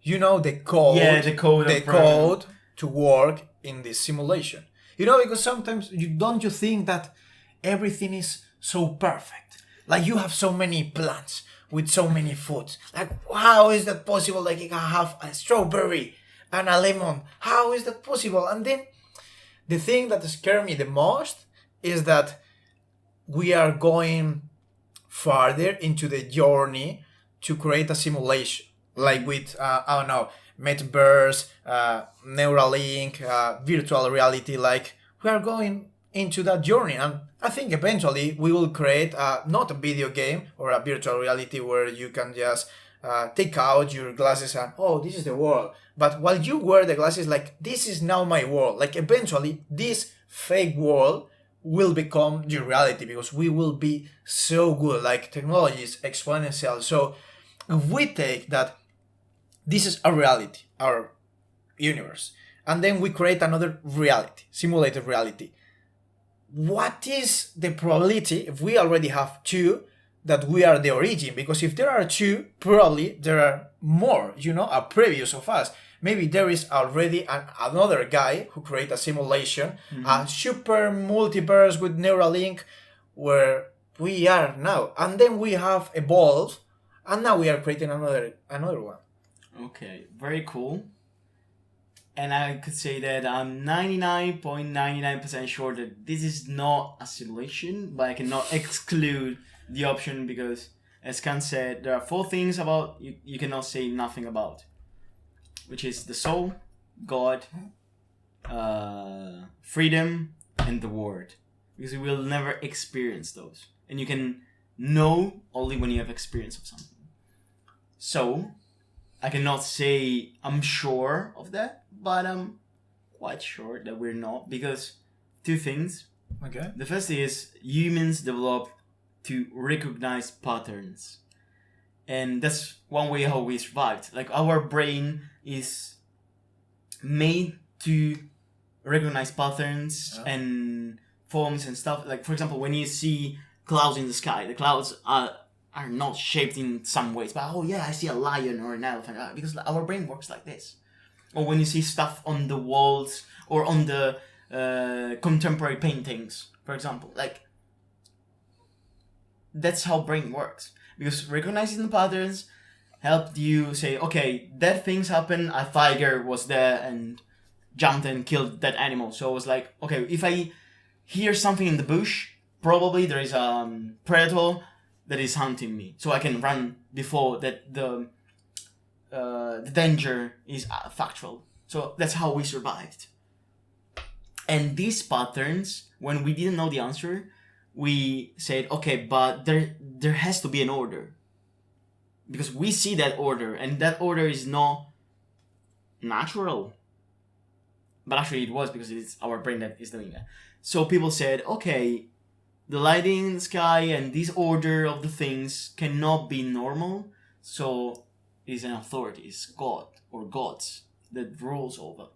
you know, the code, the code to work in this simulation? You know, because sometimes don't you think that everything is so perfect? Like you have so many plants with so many foods. Like, how is that possible? Like you can have a strawberry and a lemon. How is that possible? And then the thing that scares me the most is that we are going farther into the journey to create a simulation, like with, I don't know, metaverse, Neuralink, virtual reality. Like we are going into that journey, and I think eventually we will create not a video game or a virtual reality where you can just take out your glasses and, oh, this is the world. But while you wear the glasses, like, this is now my world. Like, eventually, this fake world will become your reality because we will be so good. Like, technology is exponential. So if we take that this is a reality, our universe, and then we create another reality, simulated reality, what is the probability, if we already have two, that we are the origin? Because if there are two, probably there are more, a previous of us. Maybe there is already another guy who created a simulation, a super multiverse with Neuralink, where we are now. And then we have evolved, and now we are creating another one. Okay, very cool. And I could say that I'm 99.99% sure that this is not a simulation, but I cannot exclude the option because, as Kant said, there are 4 things about you cannot say nothing about, which is the soul, God, freedom, and the word. Because you will never experience those. And you can know only when you have experience of something. So, I cannot say I'm sure of that, but I'm quite sure that we're not, because 2 things. Okay. The first is humans develop to recognize patterns. And that's one way how we survived. Like, our brain is made to recognize patterns and forms and stuff. Like, for example, when you see clouds in the sky, the clouds are not shaped in some ways, but oh yeah, I see a lion or an elephant, because our brain works like this. Or when you see stuff on the walls or on the contemporary paintings, for example, like, that's how brain works. Because recognizing the patterns helped you say, okay, that things happen, a tiger was there and jumped and killed that animal. So it was like, okay, if I hear something in the bush, probably there is a predator that is hunting me, so I can run before that the danger is factual. So that's how we survived. And these patterns, when we didn't know the answer, we said, okay, but there has to be an order, because we see that order, and that order is not natural. But actually it was, because it's our brain that is doing that. So people said, okay, the lighting in the sky and this order of the things cannot be normal, so it is an authority, it's God or gods that rules over.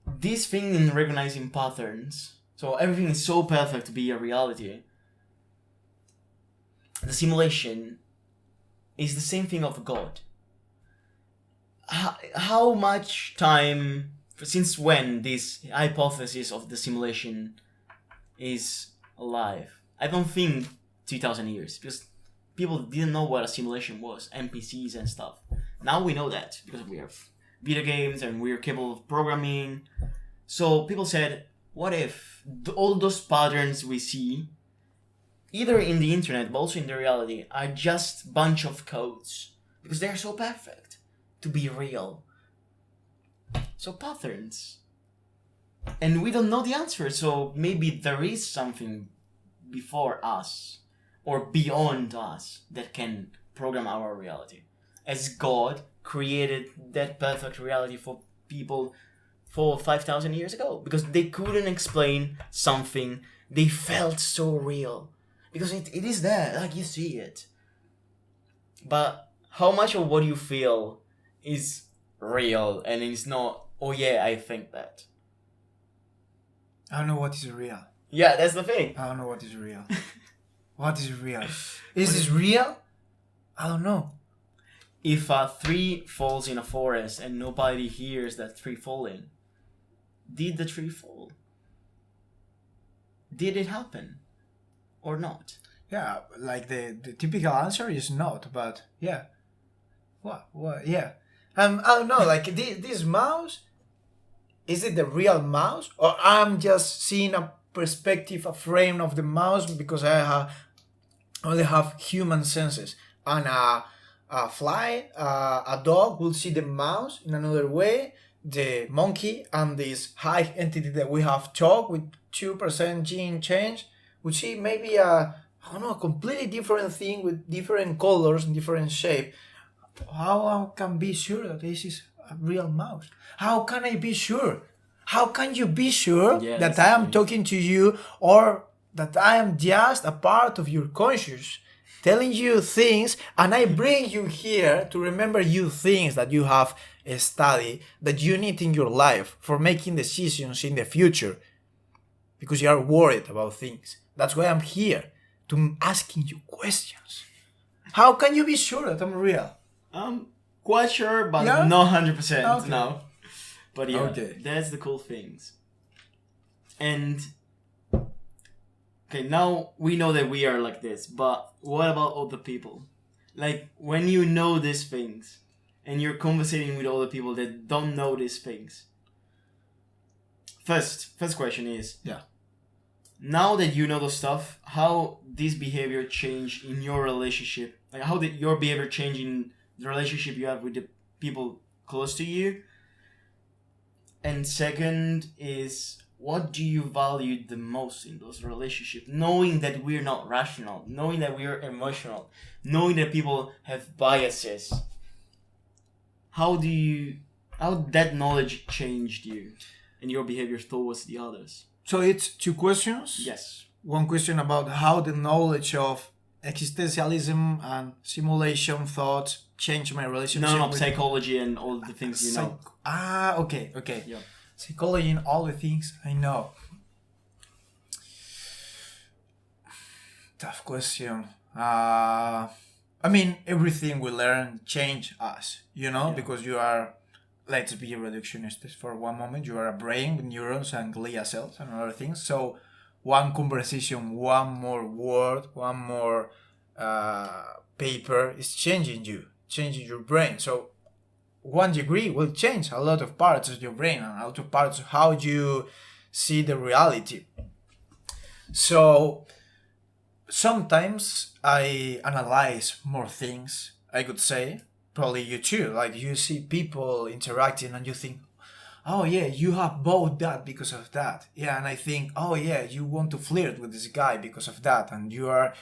This thing in recognizing patterns, so everything is so perfect to be a reality. The simulation is the same thing of God. How much time, since when this hypothesis of the simulation is alive? I don't think 2000 years, because people didn't know what a simulation was, NPCs and stuff. Now we know that because we have video games and we're capable of programming. So people said, what if all those patterns we see, either in the internet but also in the reality, are just bunch of codes, because they're so perfect to be real. So patterns. And we don't know the answer, so maybe there is something before us or beyond us that can program our reality. As God created that perfect reality for people 4,000 or 5,000 years ago, because they couldn't explain something they felt so real. Because it is there, like you see it. But how much of what you feel is real and it's not, oh yeah, I think that? I don't know what is real. Yeah, that's the thing. I don't know what is real. What is real? Is this real? I don't know. If a tree falls in a forest and nobody hears that tree falling, did the tree fall? Did it happen? Or not? Yeah, like the typical answer is not, but yeah. What? Yeah. I don't know, like this mouse, is it the real mouse? Or I'm just seeing a perspective, a frame of the mouse because I only have human senses. And a fly, a dog will see the mouse in another way. The monkey and this high entity that we have talked with 2% gene change would see maybe a I don't know, a completely different thing with different colors and different shape. How I can be sure that this is a real mouse? How can I be sure? How can you be sure that I am talking to you, or that I am just a part of your conscious, telling you things, and I bring you here to remember you things that you have studied, that you need in your life for making decisions in the future, because you are worried about things. That's why I'm here, to asking you questions. How can you be sure that I'm real? I'm quite sure, but not 100%. Okay. No. But that's the cool things. And okay, now we know that we are like this, but what about other people? Like, when you know these things and you're conversating with other people that don't know these things. First question is, now that you know the stuff, how this behavior changed in your relationship? Like, how did your behavior change in the relationship you have with the people close to you? And second is, what do you value the most in those relationships? Knowing that we're not rational, knowing that we're emotional, knowing that people have biases. How that knowledge changed you and your behavior towards the others? So it's two questions? Yes. One question about how the knowledge of existentialism and simulation thoughts change my relationship with psychology and all the things you know. Okay. Yeah. Psychology and all the things I know. Tough question. I mean, everything we learn change us, because you are, let's be reductionist for one moment, you are a brain with neurons and glia cells and other things. So one conversation, one more word, one more paper is changing your brain. So 1 degree will change a lot of parts of your brain and a lot of parts of how you see the reality. So sometimes I analyze more things, I could say. Probably you too. Like, you see people interacting and you think, oh yeah, you have bought that because of that. Yeah, and I think, oh yeah, you want to flirt with this guy because of that. And you are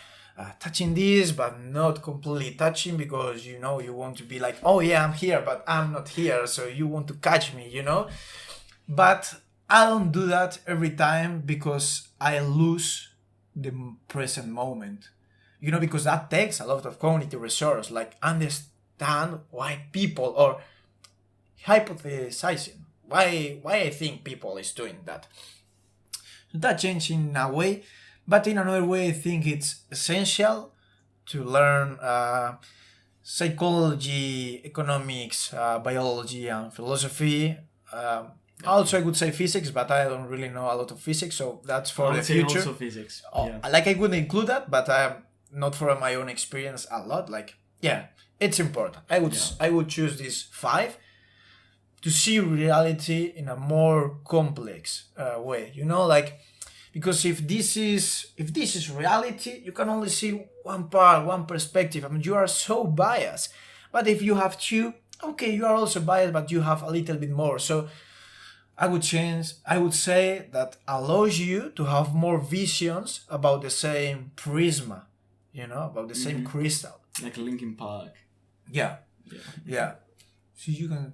touching this, but not completely touching, because, you want to be like, oh yeah, I'm here, but I'm not here. So you want to catch me, But I don't do that every time, because I lose the present moment. Because that takes a lot of cognitive resource, like understand why people, or hypothesizing why I think people is doing that. That changed in a way, but in another way I think it's essential to learn psychology, economics, biology and philosophy. Also I would say physics, but I don't really know a lot of physics, so that's for the future. Also physics. Like, I would include that, but not for my own experience a lot. Like, it's important. I would choose these 5 to see reality in a more complex way. Like, because if this is reality, you can only see one part, one perspective. I mean, you are so biased. But if you have 2, okay, you are also biased, but you have a little bit more. So I would say that allows you to have more visions about the same prisma, about the same crystal. Like Linkin Park. Yeah. So you can,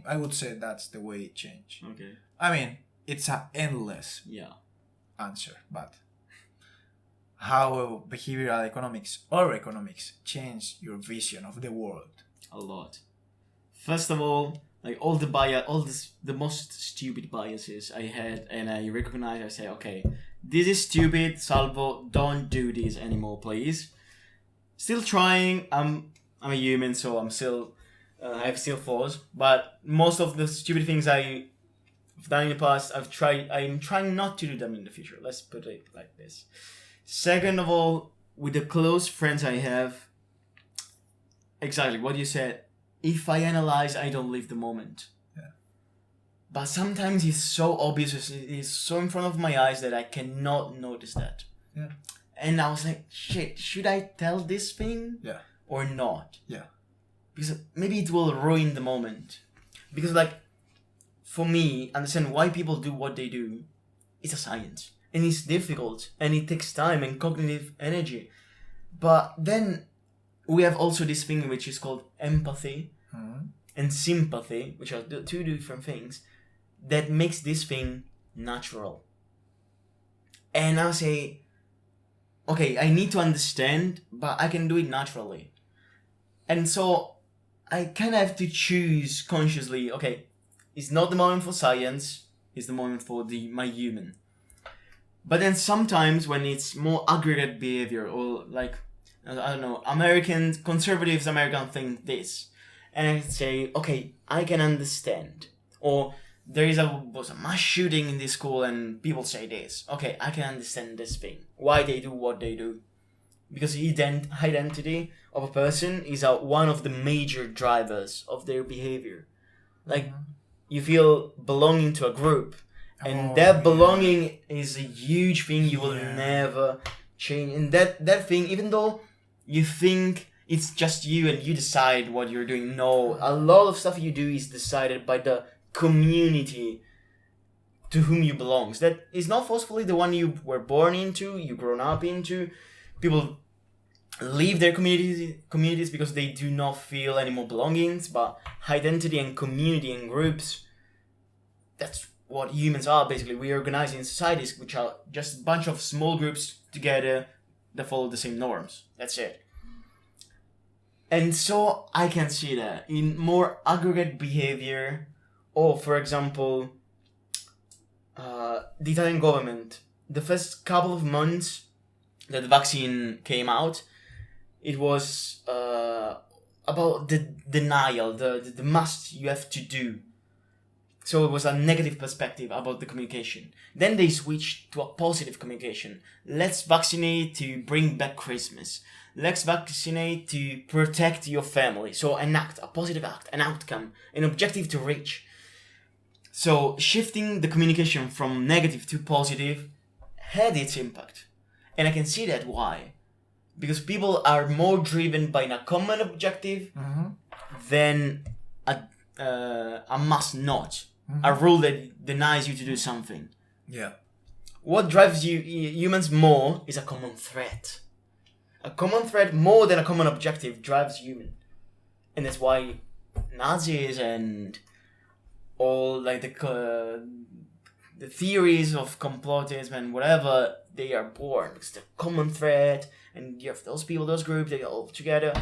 I would say that's the way it changed. Okay. I mean, it's an endless answer, but how behavioral economics or economics change your vision of the world? A lot. First of all, like, all the most stupid biases I had, and I recognize, I say, okay, this is stupid, Salvo, don't do this anymore, please. Still trying. I'm a human, so I'm still I have still flaws, but most of the stupid things I've done in the past, I'm trying not to do them in the future. Let's put it like this. Second of all, with the close friends I have, exactly what you said, if I analyze, I don't live the moment. Yeah. But sometimes it's so obvious, it's so in front of my eyes that I cannot notice that. Yeah. And I was like, shit, should I tell this thing? Yeah. Or not? Yeah. Because maybe it will ruin the moment. Because, like, for me, understand why people do what they do, it's a science. and it's difficult, and it takes time and cognitive energy. But then we have also this thing which is called empathy and sympathy, which are two different things, that makes this thing natural. And I say, okay, I need to understand, but I can do it naturally. And so I kind of have to choose consciously, okay, it's not the moment for science, it's the moment for my human. But then sometimes when it's more aggregate behavior, or like, I don't know, conservatives think this, and I say, okay, I can understand. Or there was a mass shooting in this school and people say this. Okay, I can understand this thing. Why they do what they do. Because identity of a person is one of the major drivers of their behavior. Like, you feel belonging to a group. And that belonging is a huge thing you will never change. And that thing, even though you think it's just you and you decide what you're doing, no, a lot of stuff you do is decided by the community to whom you belong. That is not forcefully the one you were born into, you grown up into. People leave their communities because they do not feel any more belongings, but identity and community and groups, that's what humans are basically. We organize in societies which are just a bunch of small groups together that follow the same norms. That's it. And so I can see that in more aggregate behavior, or for example, the Italian government, the first couple of months that the vaccine came out, it was about the denial, the must you have to do. So it was a negative perspective about the communication. Then they switched to a positive communication. Let's vaccinate to bring back Christmas. Let's vaccinate to protect your family. So an act, a positive act, an outcome, an objective to reach. So shifting the communication from negative to positive had its impact. And I can see that why. Because people are more driven by a common objective than a must not. A rule that denies you to do something. Yeah. What drives humans more is a common threat. A common threat more than a common objective drives human. And that's why Nazis and all like the theories of complotism and whatever, they are born. It's the common threat, and you have those people, those groups, they all together.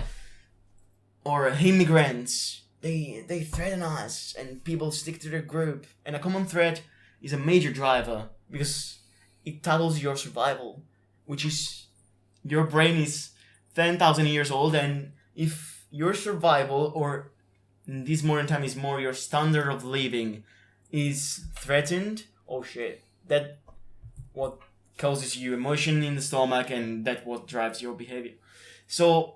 Or immigrants. They threaten us, and people stick to their group. And a common threat is a major driver because it tackles your survival, which is your brain is 10,000 years old, and if your survival, or in this modern time is more your standard of living, is threatened, oh shit, that what causes you emotion in the stomach, and that what drives your behavior. So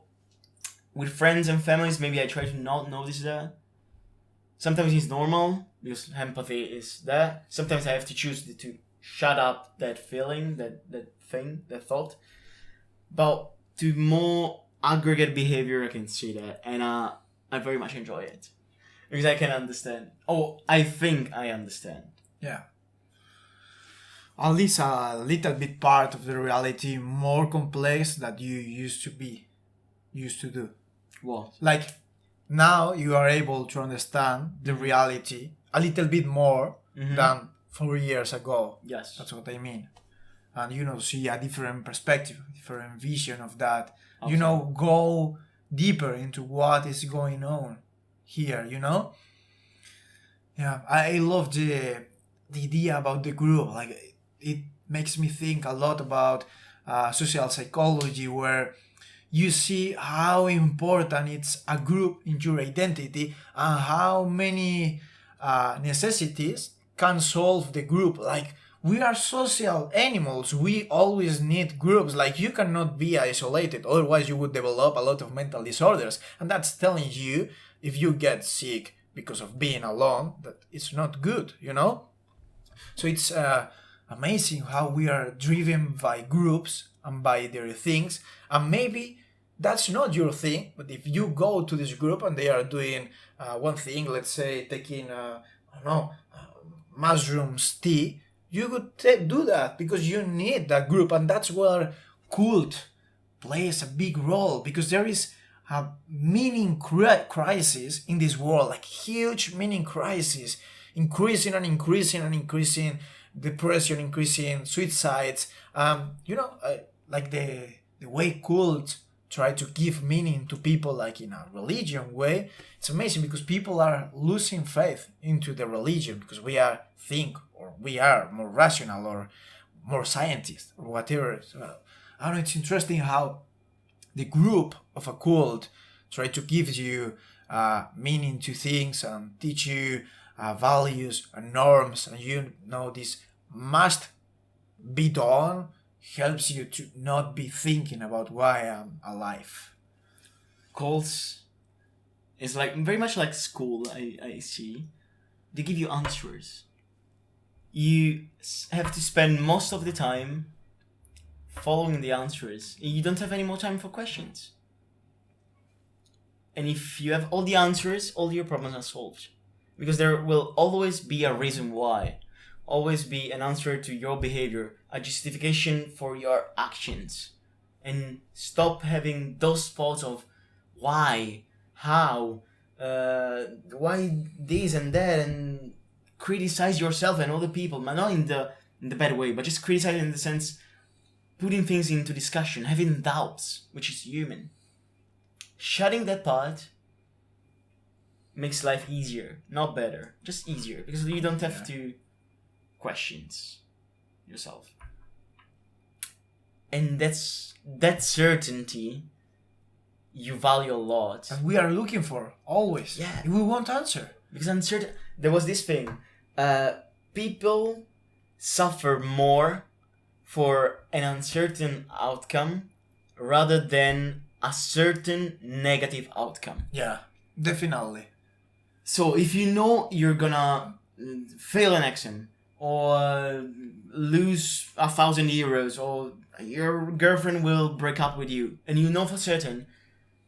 with friends and families, maybe I try to not notice that. Sometimes it's normal because empathy is there. Sometimes I have to choose to shut up that feeling, that thing, that thought. But to more aggregate behavior, I can see that, and I very much enjoy it because I can understand. Oh, I think I understand. Yeah. At least a little bit part of the reality more complex that you used to do. What? Like, now you are able to understand the reality a little bit more than 4 years ago. Yes. That's what I mean. And, see a different perspective, different vision of that. Absolutely. Go deeper into what is going on here, Yeah, I love the idea about the group. Like, it makes me think a lot about social psychology, where you see how important it's a group in your identity and how many necessities can solve the group. Like, we are social animals. We always need groups. Like, you cannot be isolated. Otherwise, you would develop a lot of mental disorders. And that's telling you, if you get sick because of being alone, that it's not good, So it's amazing how we are driven by groups and by their things. And maybe that's not your thing, but if you go to this group and they are doing one thing, let's say taking, mushrooms tea, you could do that because you need that group, and that's where cult plays a big role, because there is a meaning crisis in this world, like huge meaning crisis, increasing and increasing and increasing, depression, increasing suicides. Like the way cult try to give meaning to people, like in a religion way. It's amazing because people are losing faith into the religion because we are more rational or more scientists or whatever. So, I don't know, it's interesting how the group of a cult try to give you meaning to things and teach you values and norms, and this must be done, helps you to not be thinking about why I'm alive. Cults is like very much like school. I see. They give you answers. You have to spend most of the time following the answers. You don't have any more time for questions. And if you have all the answers, all your problems are solved. Because there will always be a reason why. Always be an answer to your behavior, a justification for your actions. And stop having those thoughts of why, how, why this and that, and criticize yourself and other people, but not in the bad way, but just criticize in the sense putting things into discussion, having doubts, which is human. Shutting that part makes life easier, not better, just easier, because you don't have to questions yourself. And that certainty you value a lot. And we are looking for always. Yeah. We want answer. Because uncertain, there was this thing. People suffer more for an uncertain outcome rather than a certain negative outcome. Yeah, definitely. So if you know you're gonna fail an exam, or lose 1,000 euros, or your girlfriend will break up with you, and you know for certain,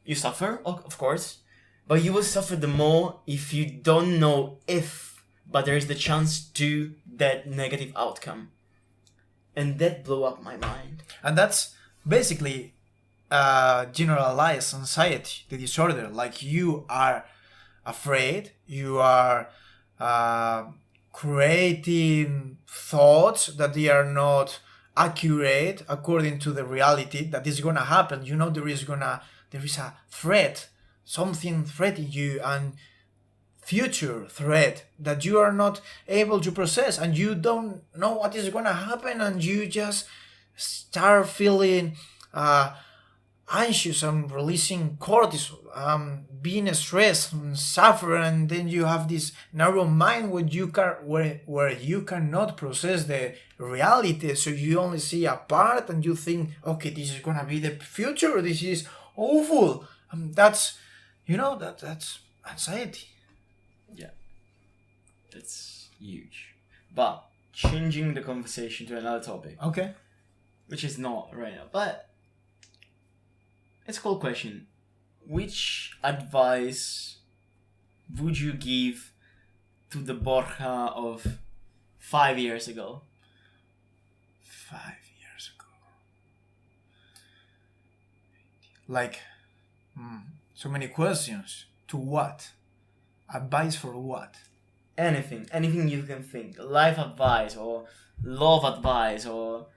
you suffer, of course, but you will suffer the more if you don't know if, but there is the chance to that negative outcome. And that blew up my mind. And that's basically generalized anxiety, the disorder. Like, you are afraid, you are creating thoughts that they are not accurate according to the reality that is gonna happen. There is a threat, something threatening you, and future threat that you are not able to process, and you don't know what is gonna happen, and you just start feeling anxious and releasing cortisol, being stressed and suffer, and then you have this narrow mind where you cannot process the reality, so you only see a part and you think, okay, this is gonna be the future, this is awful. That's that's anxiety. Yeah, that's huge. But changing the conversation to another topic, Okay. which is not right now, but it's a cool question. Which advice would you give to the Borja of 5 years ago? 5 years ago. Like, so many questions. To what? Advice for what? Anything you can think. Life advice, or love advice, or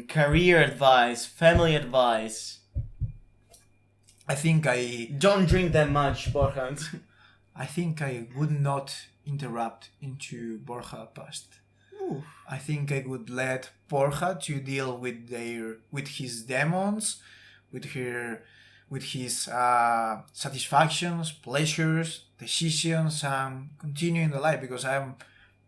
career advice, family advice. I think I Don't drink that much, Borja. would not interrupt into Borja past. Ooh. I think I would let Borja to deal with his demons, with his satisfactions, pleasures, decisions, and continuing the life, because I'm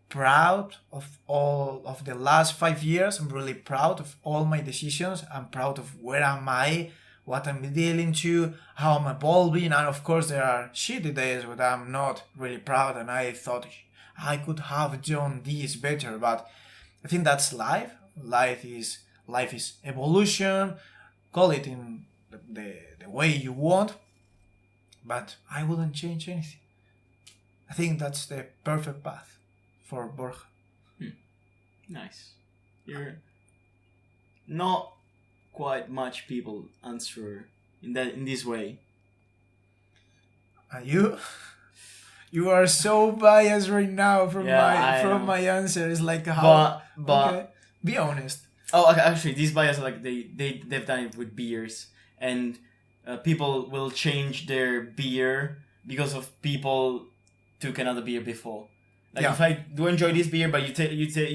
proud of all of the last 5 years. I'm really proud of all my decisions. I'm proud of where am I, what I'm dealing to, how I'm evolving, and of course there are shitty days where I'm not really proud and I thought I could have done this better, but I think that's life. Life is evolution, call it in the way you want, but I wouldn't change anything. I think that's the perfect path for Borja. Nice. You're not quite much people answer in this way. Are you? You are so biased right now from Yeah, my answer. It's like how. But okay. Be honest. Oh, okay, actually, these bias are like they've done it with beers, and people will change their beer because of people took another beer before. Like if I do enjoy this beer, but you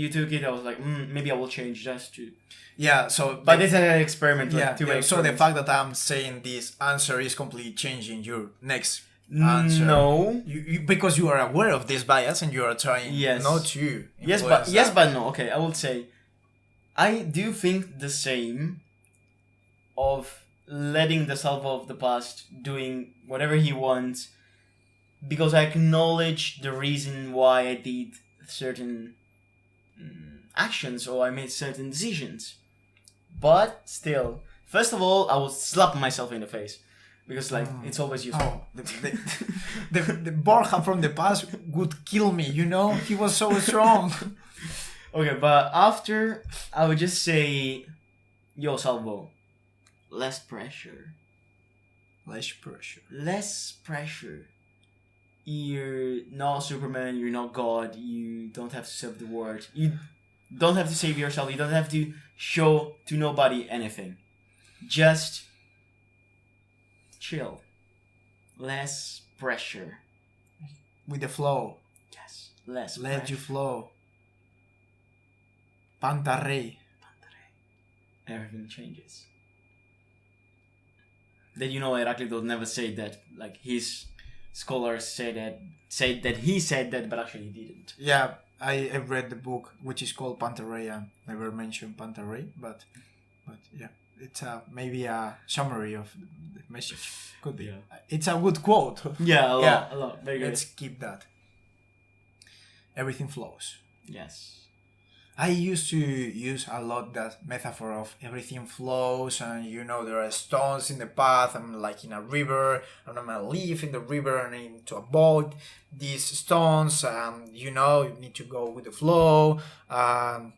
took it, I was like, maybe I will change just to. Yeah. So. But it's an experiment. Like, yeah. So the fact that I'm saying this answer is completely changing your next answer. No. You because you are aware of this bias and you are trying not to. Yes, but no. Okay, I would say. I do think the same of letting the Salvo of the past doing whatever he wants because I acknowledge the reason why I did certain actions or I made certain decisions. But still, first of all, I will slap myself in the face because it's always useful. Oh, the Borja from the past would kill me, you know? He was so strong. Okay, but after, I would just say, yo, Salvo, less pressure. Less pressure. Less pressure. You're not Superman, you're not God, you don't have to save the world. You don't have to save yourself, you don't have to show to nobody anything. Just chill. Less pressure. With the flow. Yes, less Let pressure. you flow. Pantarrey. Everything changes. That Heraclitus never said that. Like his scholars said that he said that, but actually he didn't. Yeah, I read the book which is called Pantarrey and never mentioned Pantarrey, but yeah, it's maybe a summary of the message. Could be. Yeah. It's a good quote. Yeah, a lot. Very good. Let's keep that. Everything flows. Yes. I used to use a lot that metaphor of everything flows and there are stones in the path. I'm like in a river and I'm gonna leave in the river and I need to avoid these stones and you need to go with the flow,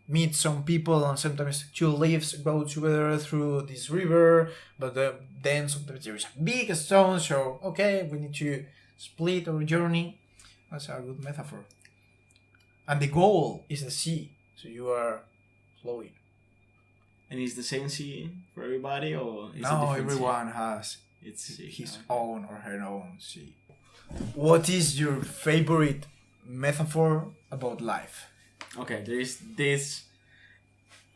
meet some people and sometimes two leaves go together through this river, but then sometimes there is a big stone, so okay, we need to split our journey. That's a good metaphor. And the goal is the sea. So you are flowing. And is the same sea for everybody, or is no? it Everyone has his own or her own sea. What is your favorite metaphor about life? Okay, there is this.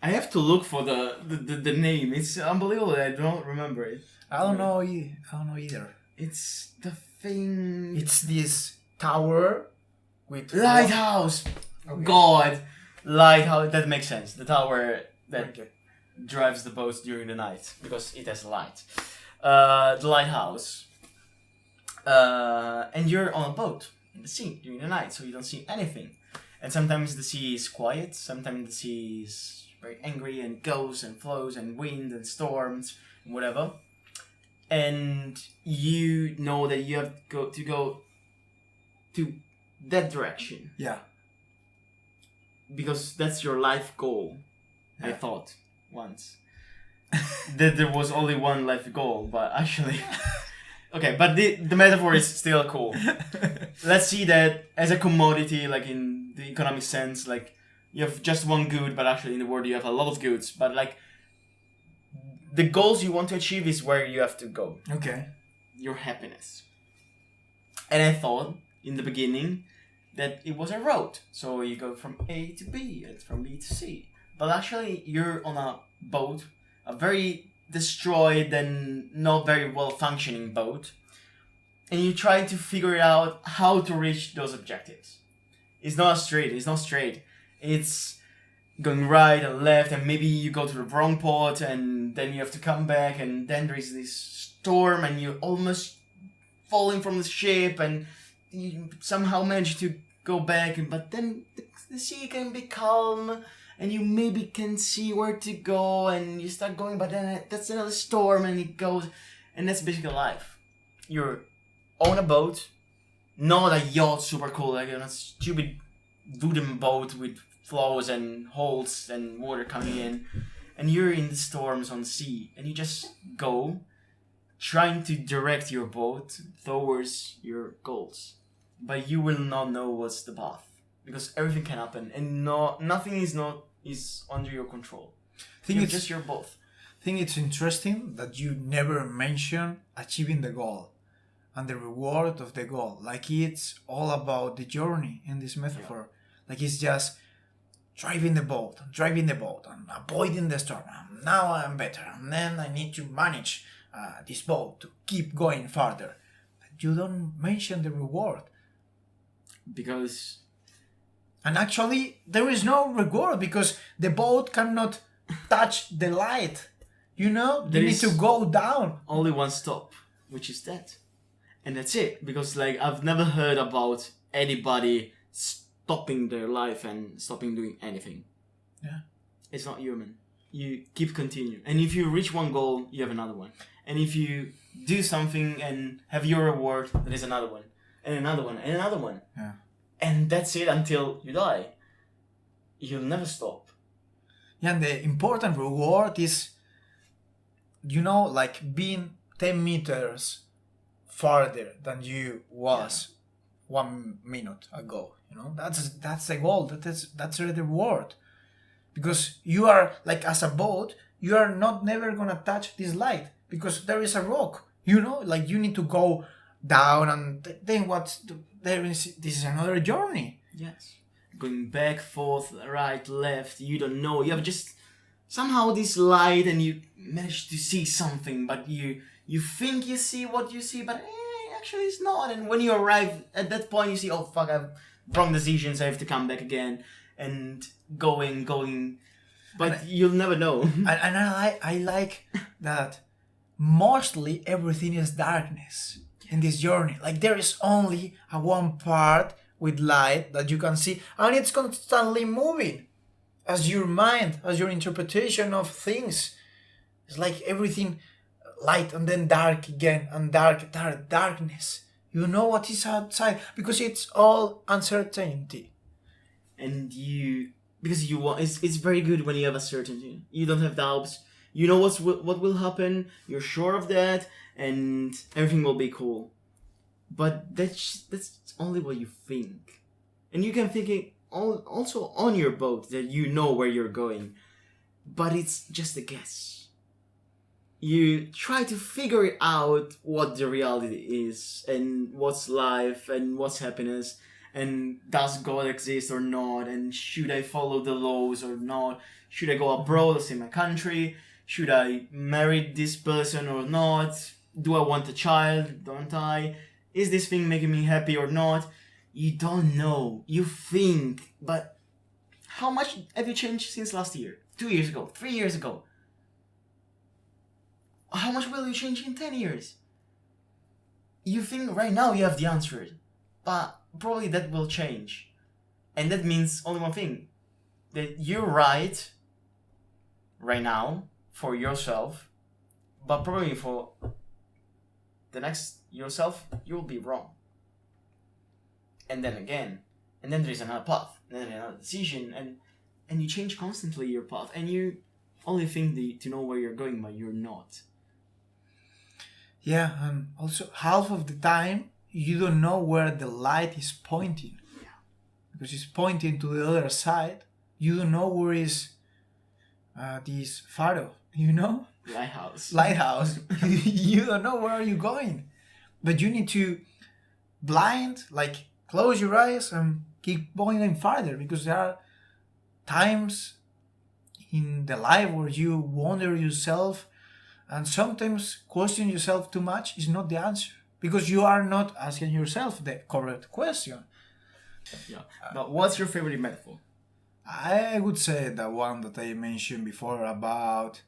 I have to look for the name. It's unbelievable. I don't remember it. I don't know either. It's the thing. It's this tower with lighthouse. Okay. God. Lighthouse, that makes sense. The tower that drives the boats during the night because it has light. The lighthouse. And you're on a boat in the sea during the night, so you don't see anything. And sometimes the sea is quiet, sometimes the sea is very angry and goes and flows and wind and storms and whatever. And you know that you have to go to that direction. Yeah. Because that's your life goal. Yeah. I thought once that there was only one life goal, but actually okay, but the metaphor is still cool. Let's see that as a commodity, like in the economic sense, like you have just one good, but actually in the world you have a lot of goods, but like the goals you want to achieve is where you have to go. Okay. Your happiness. And I thought in the beginning that it was a road. So you go from A to B and from B to C. But actually you're on a boat, a very destroyed and not very well functioning boat. And you try to figure out how to reach those objectives. It's not straight. It's going right and left and maybe you go to the wrong port and then you have to come back and then there is this storm and you're almost falling from the ship and you somehow manage to go back, but then the sea can be calm and you maybe can see where to go and you start going, but then that's another storm and it goes, and that's basically life. You're on a boat, not a yacht super cool, like a stupid wooden boat with flows and holes and water coming in, and you're in the storms on sea, and you just go trying to direct your boat towards your goals, but you will not know what's the path because everything can happen, and nothing is under your control. You're just your boat. I think it's interesting that you never mention achieving the goal and the reward of the goal. Like it's all about the journey in this metaphor. Yeah. Like it's just driving the boat and avoiding the storm. And now I'm better, and then I need to manage this boat to keep going farther. But you don't mention the reward. And actually, there is no reward because the boat cannot touch the light. You need to go down. Only one stop, which is that. And that's it. Because I've never heard about anybody stopping their life and stopping doing anything. Yeah. It's not human. You keep continuing. And if you reach one goal, you have another one. And if you do something and have your reward, there is another one. And another one. And another one. Yeah. And that's it until you die. You'll never stop. Yeah, and the important reward is, being 10 meters farther than you was 1 minute ago. That's the goal. That's the reward. Because you are, as a boat, you are not never gonna touch this light because there is a rock. You need to go down, and then this is another journey. Yes. Going back, forth, right, left, you don't know. You have just somehow this light and you manage to see something, but you think you see what you see, but actually it's not. And when you arrive at that point, you see, oh fuck, I've wrong decisions, I have to come back again, and going, but you'll never know. And I like that mostly everything is darkness in this journey. There is only a one part with light that you can see, and it's constantly moving as your mind, as your interpretation of things. It's everything light and then dark again, and darkness. You know what is outside because it's all uncertainty. And it's very good when you have a certainty. You don't have doubts. You know what will happen. You're sure of that, and everything will be cool. But that's only what you think, and you can think it also on your boat that you know where you're going, but it's just a guess. You try to figure out what the reality is, and what's life, and what's happiness, and does God exist or not, and should I follow the laws or not? Should I go abroad or stay in my country? Should I marry this person or not? Do I want a child? Don't I? Is this thing making me happy or not? You don't know. You think. But how much have you changed since last year? 2 years ago? 3 years ago? How much will you change in 10 years? You think right now you have the answer. But probably that will change. And that means only one thing. That you're right now for yourself. But probably for the next yourself, you'll be wrong. And then again, and then there's another path, and then another decision, and you change constantly your path, and you only think to know where you're going, but you're not. Yeah, and also half of the time you don't know where the light is pointing. Yeah. Because it's pointing to the other side. You don't know where is this faro, Lighthouse. You don't know where are you going. But you need to close your eyes and keep going farther, because there are times in the life where you wonder yourself, and sometimes question yourself too much is not the answer, because you are not asking yourself the correct question. Yeah. But what's your favorite metaphor? I would say the one that I mentioned before about,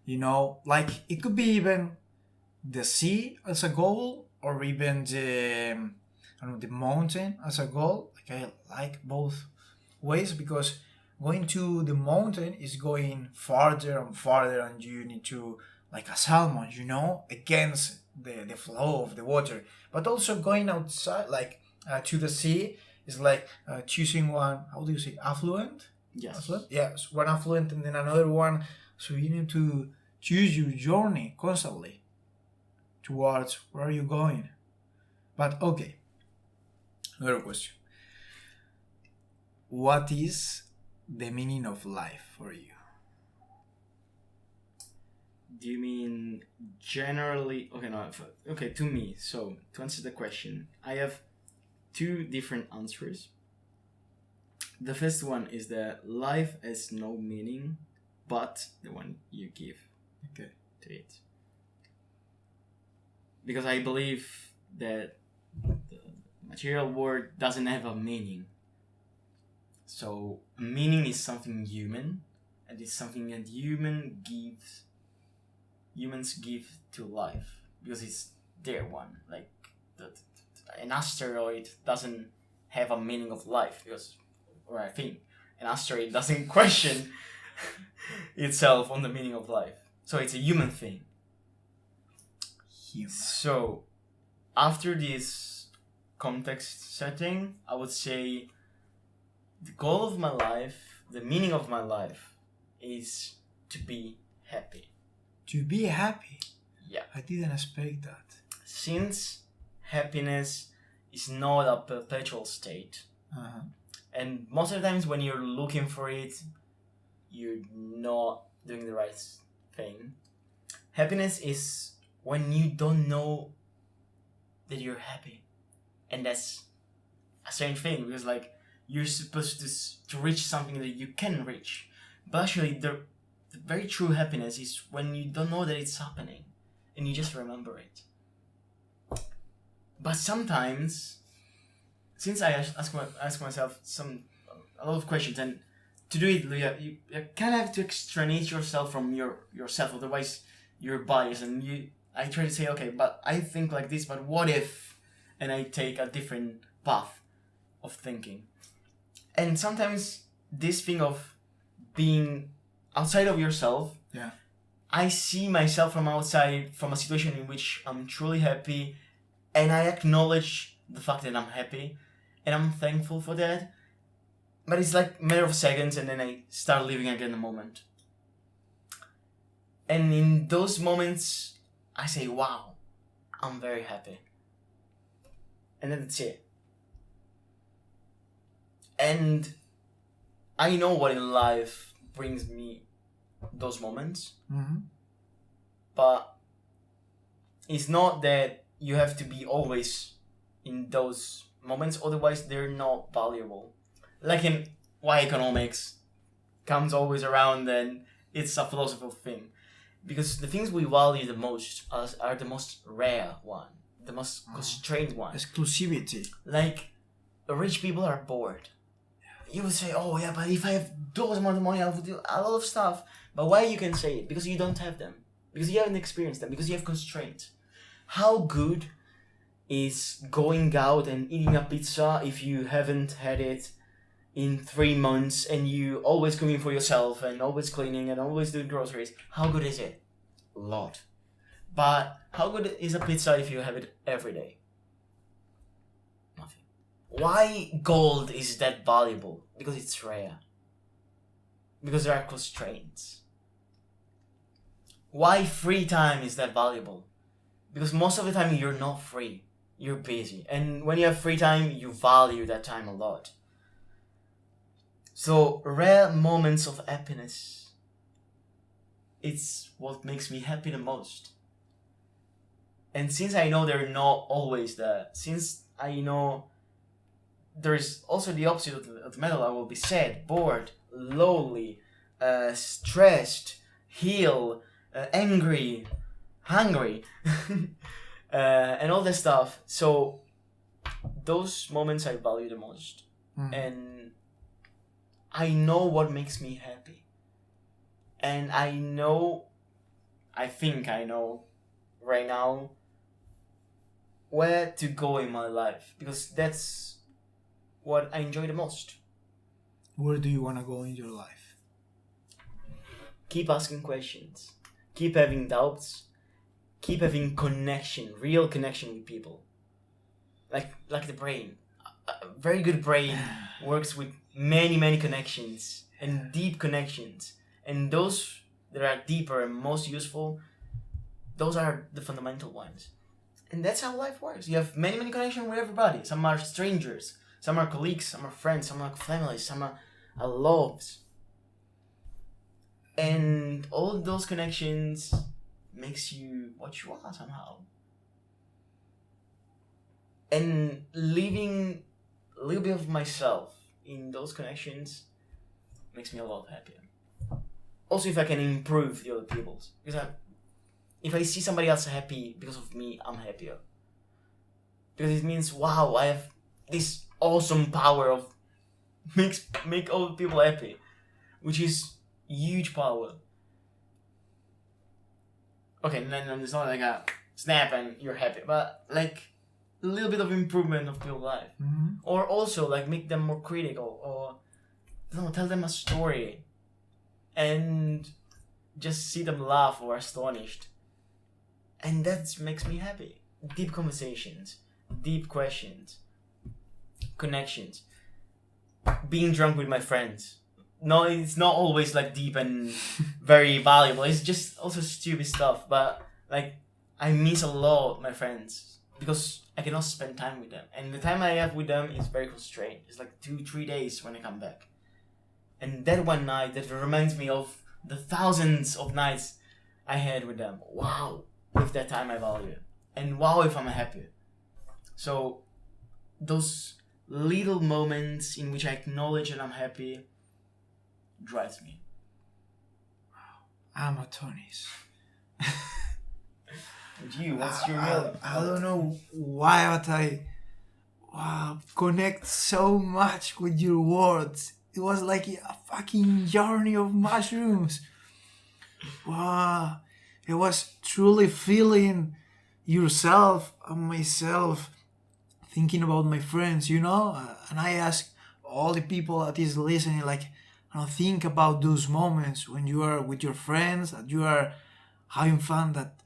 it could be even the sea as a goal, or even the mountain as a goal. I like both ways, because going to the mountain is going farther and farther, and you need to, like a salmon, against the flow of the water. But also going outside, to the sea, is choosing one, how do you say, affluent? Yes. Yes, one affluent and then another one. So you need to choose your journey constantly towards where are you going. But okay, another question. What is the meaning of life for you? Do you mean generally? Okay, no. Okay, to me. So to answer the question, I have two different answers. The first one is that life has no meaning, but the one you give Okay. to it. Because I believe that the material world doesn't have a meaning. So meaning is something human, and it's something that humans give to life because it's their one. Like an asteroid doesn't have a meaning of life because, or I think, an asteroid doesn't question itself on the meaning of life. So it's a human thing. Human. So after this context setting, I would say the goal of my life, the meaning of my life, is to be happy. To be happy? Yeah. I didn't expect that. Since happiness is not a perpetual state, Uh-huh. and most of the times when you're looking for it, you're not doing the right thing. Happiness is when you don't know that you're happy. And that's a strange thing because like you're supposed to reach something that you can reach. But actually the very true happiness is when you don't know that it's happening and you just remember it. But sometimes, since I ask myself a lot of questions, and to do it, you kind of have to extraneate yourself from yourself, otherwise you're biased. And I try to say, okay, but I think like this, but what if? And I take a different path of thinking. And sometimes this thing of being outside of yourself, yeah, I see myself from outside, from a situation in which I'm truly happy, and I acknowledge the fact that I'm happy, and I'm thankful for that. But it's like a matter of seconds, and then I start living again the moment. And in those moments, I say, wow, I'm very happy. And then that's it. And I know what in life brings me those moments. Mm-hmm. But it's not that you have to be always in those moments, otherwise they're not valuable. Like in why economics comes always around, and it's a philosophical thing. Because the things we value the most are the most rare one, the most constrained one. Exclusivity. Like, rich people are bored. You would say, oh yeah, but if I have those amount of money, I would do a lot of stuff. But why you can say it? Because you don't have them. Because you haven't experienced them. Because you have constraints. How good is going out and eating a pizza if you haven't had it in 3 months and you always cooking for yourself and always cleaning and always doing groceries? How good is it? A lot. But how good is a pizza if you have it every day? Nothing. Why gold is that valuable? Because it's rare. Because there are constraints. Why free time is that valuable? Because most of the time you're not free. You're busy. And when you have free time, you value that time a lot. So, rare moments of happiness, it's what makes me happy the most. And since I know they're not always there, since I know there's also the opposite of the medal, I will be sad, bored, lonely, stressed, healed, angry, hungry, and all that stuff. So those moments I value the most. And I know what makes me happy. And I think I know right now where to go in my life, because that's what I enjoy the most. Where do you want to go in your life? Keep asking questions. Keep having doubts. Keep having connection, real connection with people. Like the brain. A very good brain works with many, many connections. and deep connections. And those that are deeper and most useful, those are the fundamental ones. And that's how life works. You have many connections with everybody. Some are strangers, some are colleagues, some are friends, some are family, some are loves. And all those connections makes you what you are somehow. And leaving a little bit of myself in those connections makes me a lot happier. Also, if I can improve the other people's. Because if I see somebody else happy because of me, I'm happier. Because it means, wow, I have this awesome power of make other people happy. Which is huge power. Okay, and then it's not like a snap and you're happy. But like a little bit of improvement of people's life. Mm-hmm. Or also like make them more critical. Or tell them a story. And just see them laugh or astonished. And that makes me happy. Deep conversations, deep questions, connections. Being drunk with my friends. No, it's not always like deep and very valuable. It's just also stupid stuff. But like, I miss a lot my friends because I cannot spend time with them. And the time I have with them is very constrained. It's like 2-3 days when I come back. And that one night, that reminds me of the thousands of nights I had with them. Wow, if that time I value it. And wow, if I'm happy. So, those little moments in which I acknowledge that I'm happy drives me. I'm a Tony's. And you, what's your real? I don't know why, but I connect so much with your words. It was like a fucking journey of mushrooms. Wow. It was truly feeling yourself and myself, thinking about my friends, and I ask all the people that is listening, like, think about those moments when you are with your friends, that you are having fun, that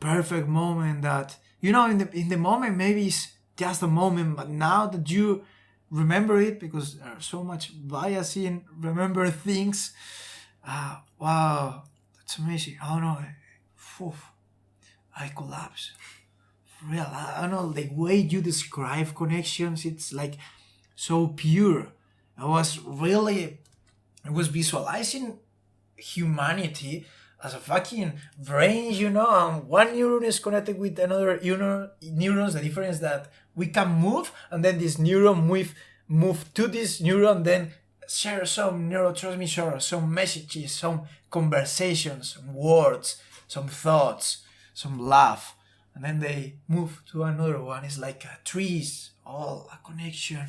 perfect moment that, in the moment, maybe it's just a moment, but now that you remember it, because there's so much bias in remember things. Wow, that's amazing. Oh no, I collapse. For real, I don't know, the way you describe connections, it's like so pure. I was visualizing humanity as a fucking brain, and one neuron is connected with another neurons. The difference that we can move, and then this neuron move to this neuron, then share some neurotransmitters, some messages, some conversations, some words, some thoughts, some laugh, and then they move to another one. It's like trees, all a connection.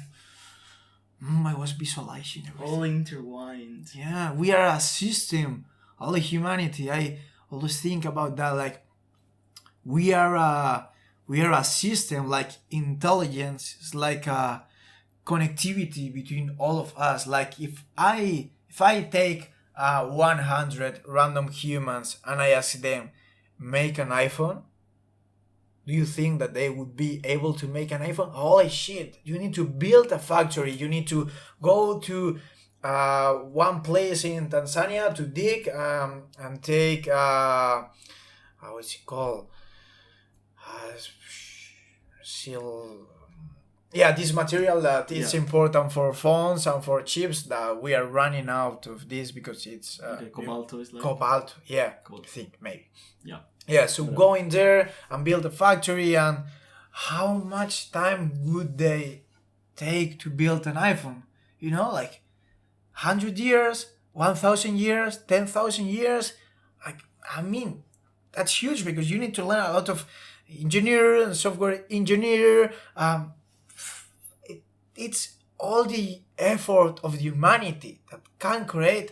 I was visualizing everything. All intertwined. Yeah, we are a system. All of humanity. I always think about that. Like, we are a system. Like, intelligence is like a connectivity between all of us. Like, if I take 100 random humans and I ask them make an iPhone, do you think that they would be able to make an iPhone? Holy shit! You need to build a factory. You need to go to one place in Tanzania to dig and take how is it called? This material that is important for phones and for chips, that we are running out of this because it's Cobalto is like cobalt. Yeah, Cobalt. I think maybe. Yeah. Yeah, so go in there and build a factory, and how much time would they take to build an iPhone? Like 100 years, 1,000 years, 10,000 years. That's huge because you need to learn a lot of engineer and software engineer. It's all the effort of humanity that can create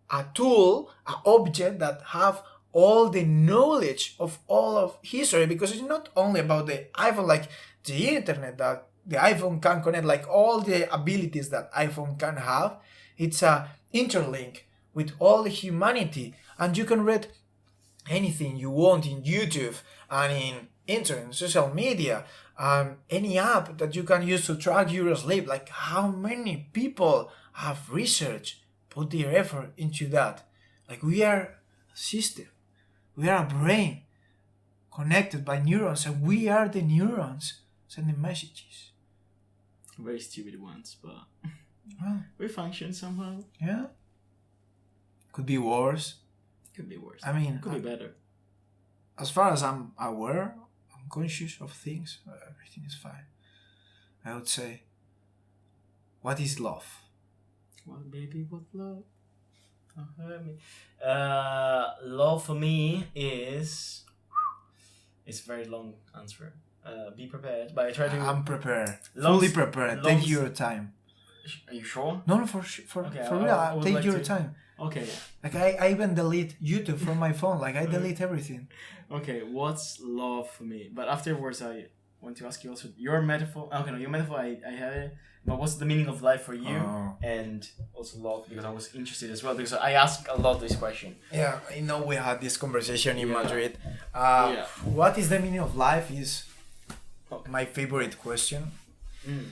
a tool, an object that have all the knowledge of all of history, because it's not only about the iPhone, like the internet, that the iPhone can connect, like all the abilities that iPhone can have. It's a interlink with all the humanity, and you can read anything you want in YouTube and in internet, social media, any app that you can use to track your sleep. Like, how many people have research, put their effort into that. Like we are a system, we are a brain connected by neurons, and we are the neurons sending messages. Very stupid ones, but Well, we function somehow. yeah. Could be worse. Could be worse. I mean, could be better. As far as I'm aware, I'm conscious of things, everything is fine. I would say, what is love? What baby, what love? Don't hurt me. Love for me is. It's a very long answer. Be prepared, but I try to. I'm prepared, fully prepared. Take your time. Are you sure? No, for Okay, real. I would Take like your to- time. Okay. Like I even delete YouTube from my phone. Like I delete everything. Okay, what's love for me? But afterwards, I want to ask you also your metaphor. Okay, no, your metaphor, I had it. But what's the meaning of life for you? Oh. And also love, because I was interested as well. Because I ask a lot this question. Yeah, I know we had this conversation in Yeah. Madrid. Yeah. What is the meaning of life is Okay. my favorite question. Mm.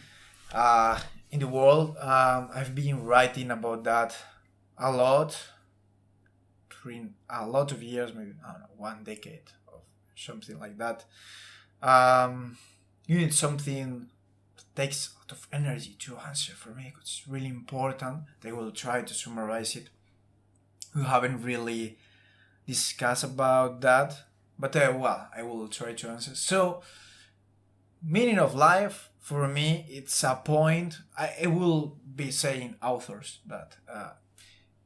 In the world, I've been writing about that a lot during a lot of years, maybe I don't know, 1 decade or something like that. You need something that takes a lot of energy to answer. For me, it's really important. I will try to summarize it. We haven't really discussed about that, but well, I will try to answer. So, meaning of life for me, it's a point. I will be saying authors that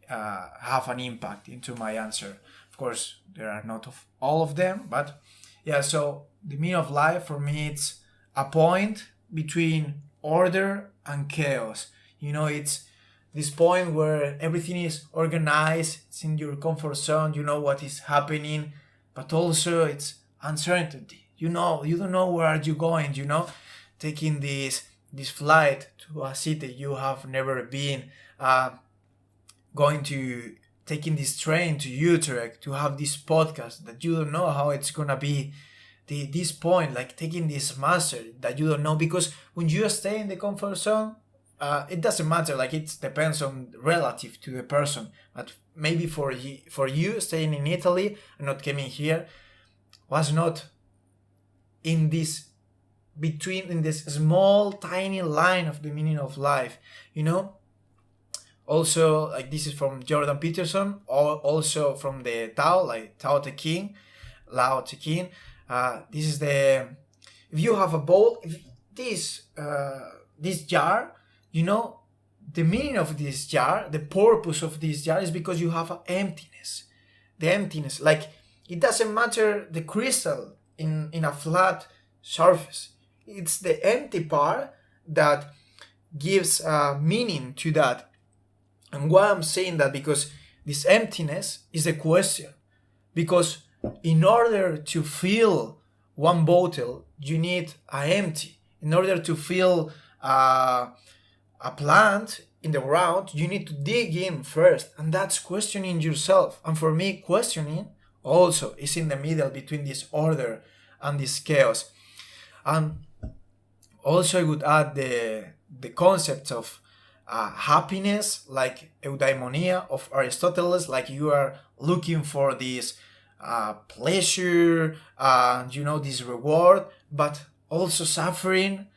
have an impact into my answer. Of course, there are not of all of them, but yeah. So the meaning of life for me, it's a point between order and chaos. You know, it's this point where everything is organized. It's in your comfort zone. You know what is happening, but also it's uncertainty. You know, you don't know where are you going. You know, taking this flight to a city you have never been, taking this train to Utrecht to have this podcast that you don't know how it's gonna be. This point, like taking this master that you don't know, because when you stay in the comfort zone, it doesn't matter. Like it depends on relative to the person. But maybe for you staying in Italy and not coming here was not in this small tiny line of the meaning of life, you know. Also, like this is from Jordan Peterson, or also from the Tao, like Lao Tse King. This is the, if you have a bowl, if this jar, you know, the meaning of this jar, the purpose of this jar is because you have an emptiness. The emptiness, like it doesn't matter the crystal in a flat surface. It's the empty part that gives meaning to that. And why I'm saying that, because this emptiness is a question. Because in order to fill one bottle, you need an empty. In order to fill a plant in the ground, you need to dig in first. And that's questioning yourself. And for me, questioning also is in the middle between this order and this chaos. And also I would add the concept of happiness, like eudaimonia of Aristotle, like you are looking for this pleasure and this reward, but also suffering,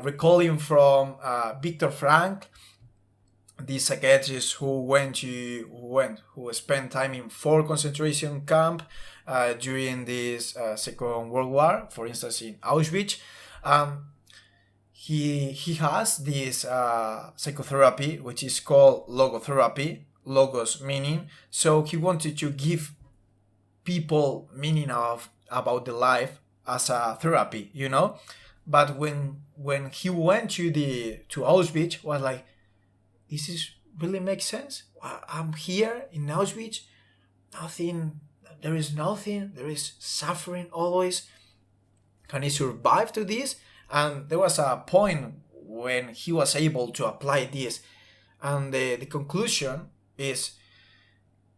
recalling from Viktor Frankl, this psychiatrist who spent time in 4 concentration camps during this Second World War, for instance in Auschwitz. He has this psychotherapy which is called logotherapy, logos meaning. So he wanted to give people meaning about the life as a therapy, you know. But when he went to Auschwitz, was like, this is really makes sense. I'm here in Auschwitz, there is suffering always. Can he survive to this? And there was a point when he was able to apply this. And the conclusion is,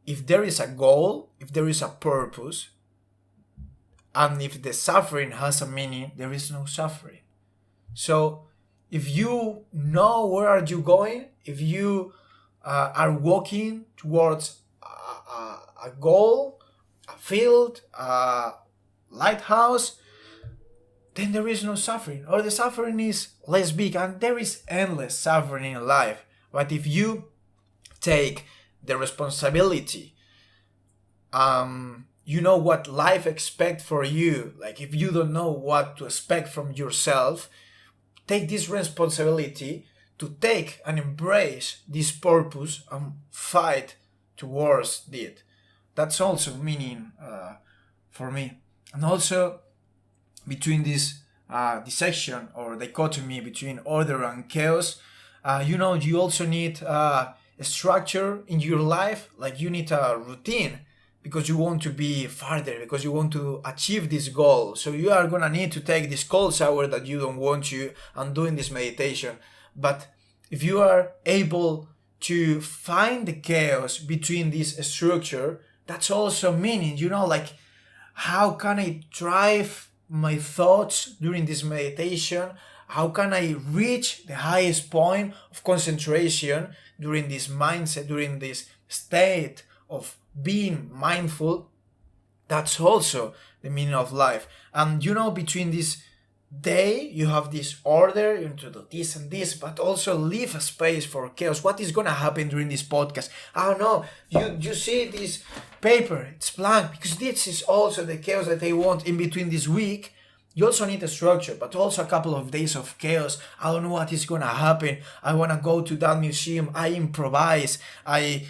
if there is a goal, if there is a purpose, and if the suffering has a meaning, there is no suffering. So if you know where are you going, if you are walking towards a goal, a field, a lighthouse, then there is no suffering, or the suffering is less big, and there is endless suffering in life. But if you take the responsibility, you know what life expects for you, like if you don't know what to expect from yourself, take this responsibility to take and embrace this purpose and fight towards it. That's also meaning for me. And also between this dissection or dichotomy between order and chaos, you also need a structure in your life, like you need a routine, because you want to be farther, because you want to achieve this goal. So you are gonna need to take this cold shower that you don't want to and doing this meditation. But if you are able to find the chaos between this structure, that's also meaning, like how can I drive my thoughts during this meditation? How can I reach the highest point of concentration during this mindset, during this state of being mindful? That's also the meaning of life. And between this day, you have this order, you need to do this and this, but also leave a space for chaos. What is gonna happen during this podcast? I don't know. You see this paper, it's blank, because this is also the chaos that I want in between this week. You also need a structure, but also a couple of days of chaos. I don't know what is gonna happen. I wanna go to that museum. I improvise. I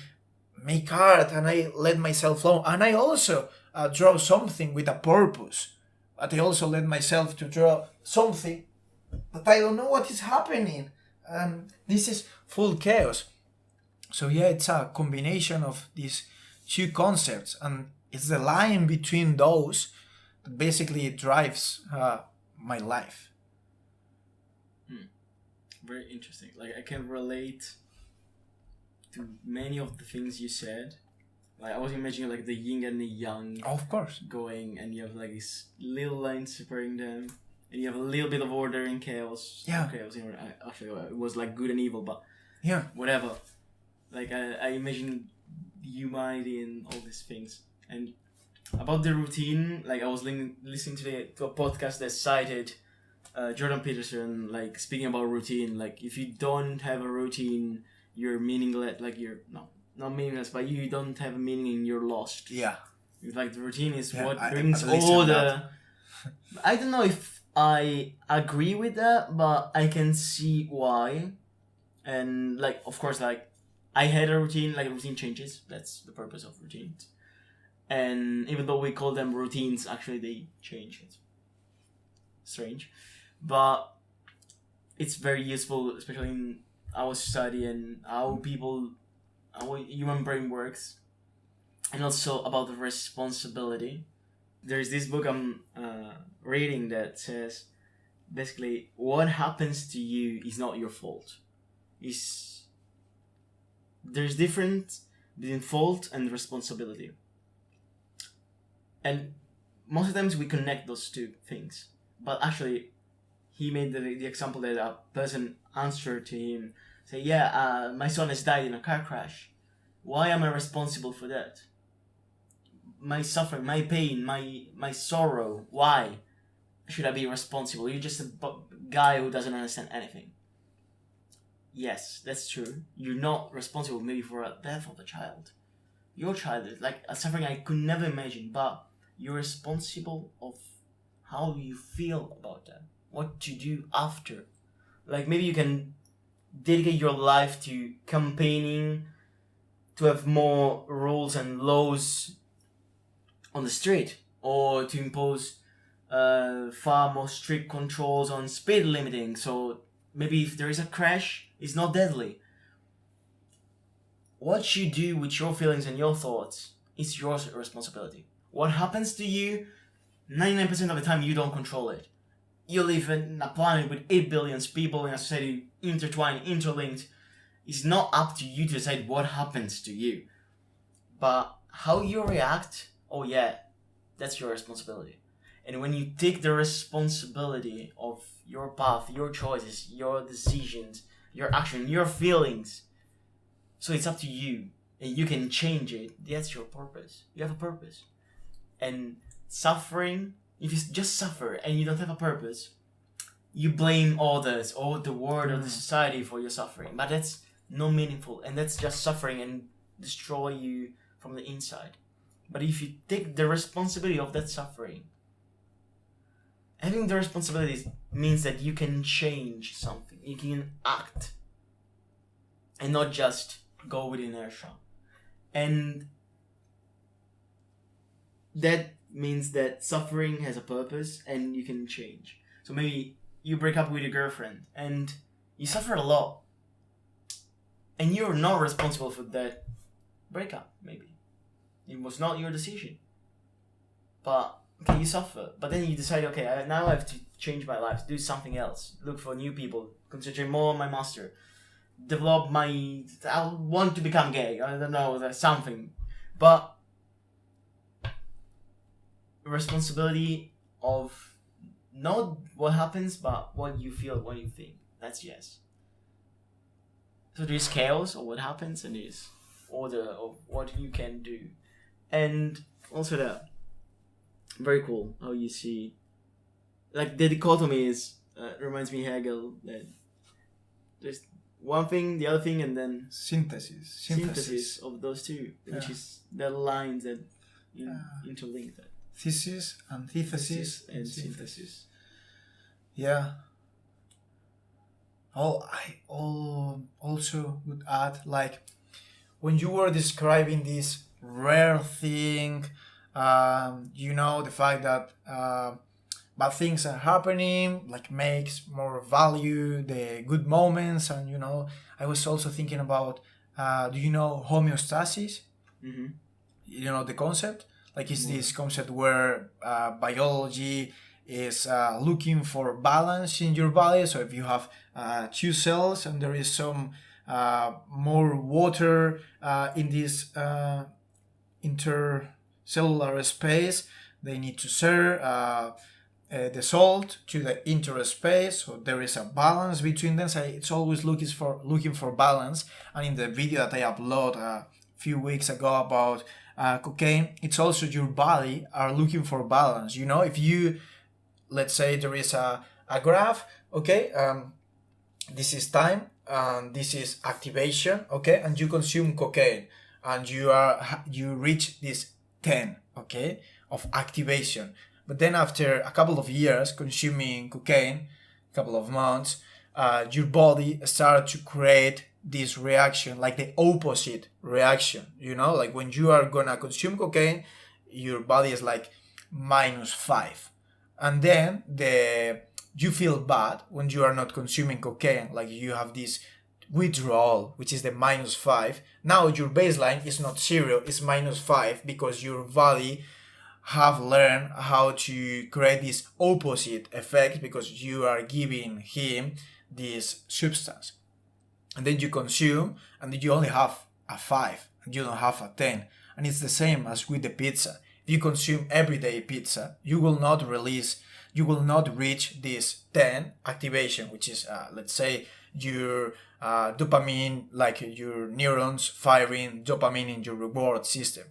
make art, and I let myself flow. And I also draw something with a purpose. But I also let myself to draw something that I don't know what is happening. And this is full chaos. So yeah, it's a combination of these two concepts. And it's the line between those that basically drives my life. Very interesting. Like, I can relate to many of the things you said. Like, I was imagining like the yin and the yang. Of course. Going, and you have like these little lines separating them, and you have a little bit of order and chaos. Yeah. Okay, actually it was like good and evil, but yeah, whatever. Like I imagine humanity and all these things. And about the routine, like I was listening to a podcast that cited Jordan Peterson, like speaking about routine. Like if you don't have a routine, you're meaningless. Like you're not meaningless, but you don't have a meaning and you're lost. Yeah. Like the routine is what brings all the... I don't know if I agree with that, but I can see why. And like, of course, like I had a routine, like routine changes. That's the purpose of routines. And even though we call them routines, actually they change. It's strange. But it's very useful, especially in our study and how human brain works, and also about the responsibility. There's this book I'm reading that says basically what happens to you is not your fault. There's difference between fault and responsibility, and most of the times we connect those two things. But actually, he made the example that a person answered to him, say, my son has died in a car crash. Why am I responsible for that? My suffering, my pain, my sorrow. Why should I be responsible? You're just a guy who doesn't understand anything. Yes, that's true. You're not responsible maybe for a death of a child. Your child is like a suffering I could never imagine, but you're responsible of how you feel about that. What to do after. Like maybe you can dedicate your life to campaigning to have more rules and laws on the street, or to impose far more strict controls on speed limiting, so maybe if there is a crash, it's not deadly. What you do with your feelings and your thoughts is your responsibility. What happens to you, 99% of the time you don't control it. You live in a planet with 8 billion people in a society intertwined, interlinked. It's not up to you to decide what happens to you. But how you react, that's your responsibility. And when you take the responsibility of your path, your choices, your decisions, your action, your feelings, So it's up to you, and you can change it. That's your purpose. You have a purpose. And suffering, if you just suffer and you don't have a purpose, you blame others or the world or the society for your suffering. But that's not meaningful, and that's just suffering and destroy you from the inside. But if you take the responsibility of that suffering, having the responsibility means that you can change something. You can act and not just go with inertia. And that means that suffering has a purpose and you can change. So maybe you break up with your girlfriend and you suffer a lot. And you're not responsible for that breakup, maybe. It was not your decision. But, okay, you suffer. But then you decide, okay, now I have to change my life, do something else, look for new people, concentrate more on my master, develop I want to become gay, I don't know, that's something. But responsibility of not what happens, but what you feel, what you think. That's yes. So there's chaos of what happens, and there's order of what you can do. And also that, very cool how you see, like the dichotomy is, reminds me Hegel, that there's one thing, the other thing, and then synthesis of those two, which is the lines that interlink that. Thesis, antithesis, and synthesis. Yeah. I also would add, like, when you were describing this rare thing, the fact that bad things are happening, like, makes more value the good moments, and I was also thinking about, do you know homeostasis? Mm-hmm. You know the concept? Like, it's this concept where biology is looking for balance in your body. So if you have two cells and there is some more water in this intercellular space, they need to share the salt to the interspace, so there is a balance between them. So it's always looking for balance. And in the video that I uploaded a few weeks ago about cocaine, it's also your body are looking for balance. If you, let's say there is a graph, okay, this is time and this is activation, okay, and you consume cocaine and you reach this 10, okay, of activation. But then after a couple of years consuming cocaine, a couple of months, your body starts to create this reaction, like the opposite reaction. Like when you are gonna consume cocaine, your body is like -5. And then you feel bad when you are not consuming cocaine, like you have this withdrawal, which is the -5. Now your baseline is not 0, it's -5, because your body have learned how to create this opposite effect, because you are giving him this substance. And then you consume, and then you only have a 5, and you don't have a 10. And it's the same as with the pizza. If you consume everyday pizza, you will not reach this 10 activation, which is, let's say, your dopamine, like your neurons firing dopamine in your reward system.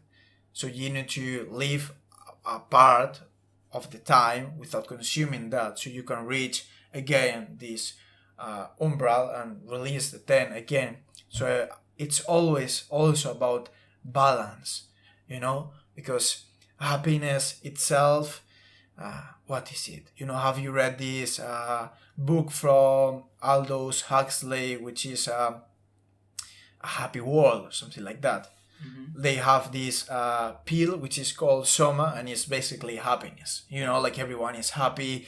So you need to live a part of the time without consuming that, so you can reach again this umbral and release the 10 again. So it's always also about balance, because happiness itself, what is it? Have you read this book from Aldous Huxley, which is A Happy World or something like that? Mm-hmm. They have this pill which is called Soma, and it's basically happiness. Like everyone is happy,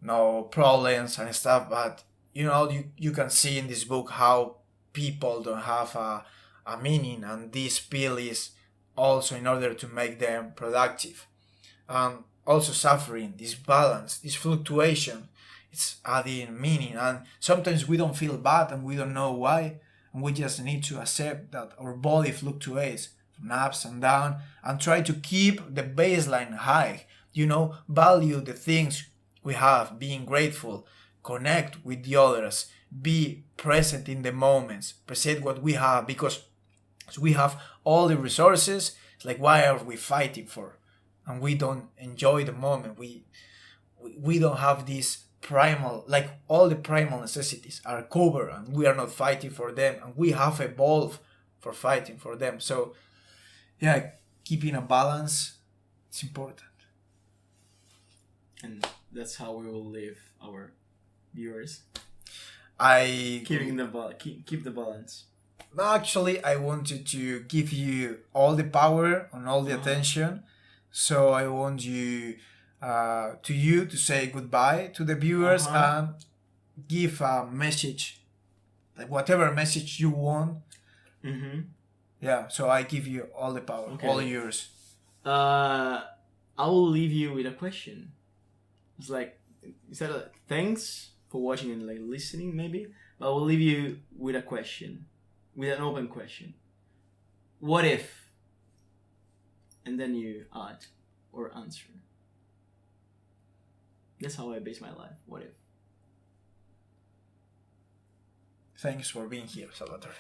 no problems and stuff. But you can see in this book how people don't have a meaning, and this pill is also in order to make them productive. Also suffering, this balance, this fluctuation, it's adding meaning. And sometimes we don't feel bad and we don't know why, and we just need to accept that our body fluctuates from ups and down, and try to keep the baseline high. Value the things we have, being grateful, connect with the others, be present in the moments, present what we have, because we have all the resources. It's like, why are we fighting for? And we don't enjoy the moment. We don't have this primal, like all the primal necessities are covered and we are not fighting for them, and we have evolved for fighting for them. So yeah, keeping a balance, it's important. And that's how we will live our viewers. Keep the balance. Actually, I wanted to give you all the power and all the attention. So I want you to say goodbye to the viewers and give a message, like whatever message you want. Yeah, so I give you all the power, all yours. I will leave you with a question. It's like, instead of thanks for watching and like listening maybe, but I will leave you with a question, with an open question. What if? And then you add or answer. That's how I base my life. What if? Thanks for being here, Salvatore.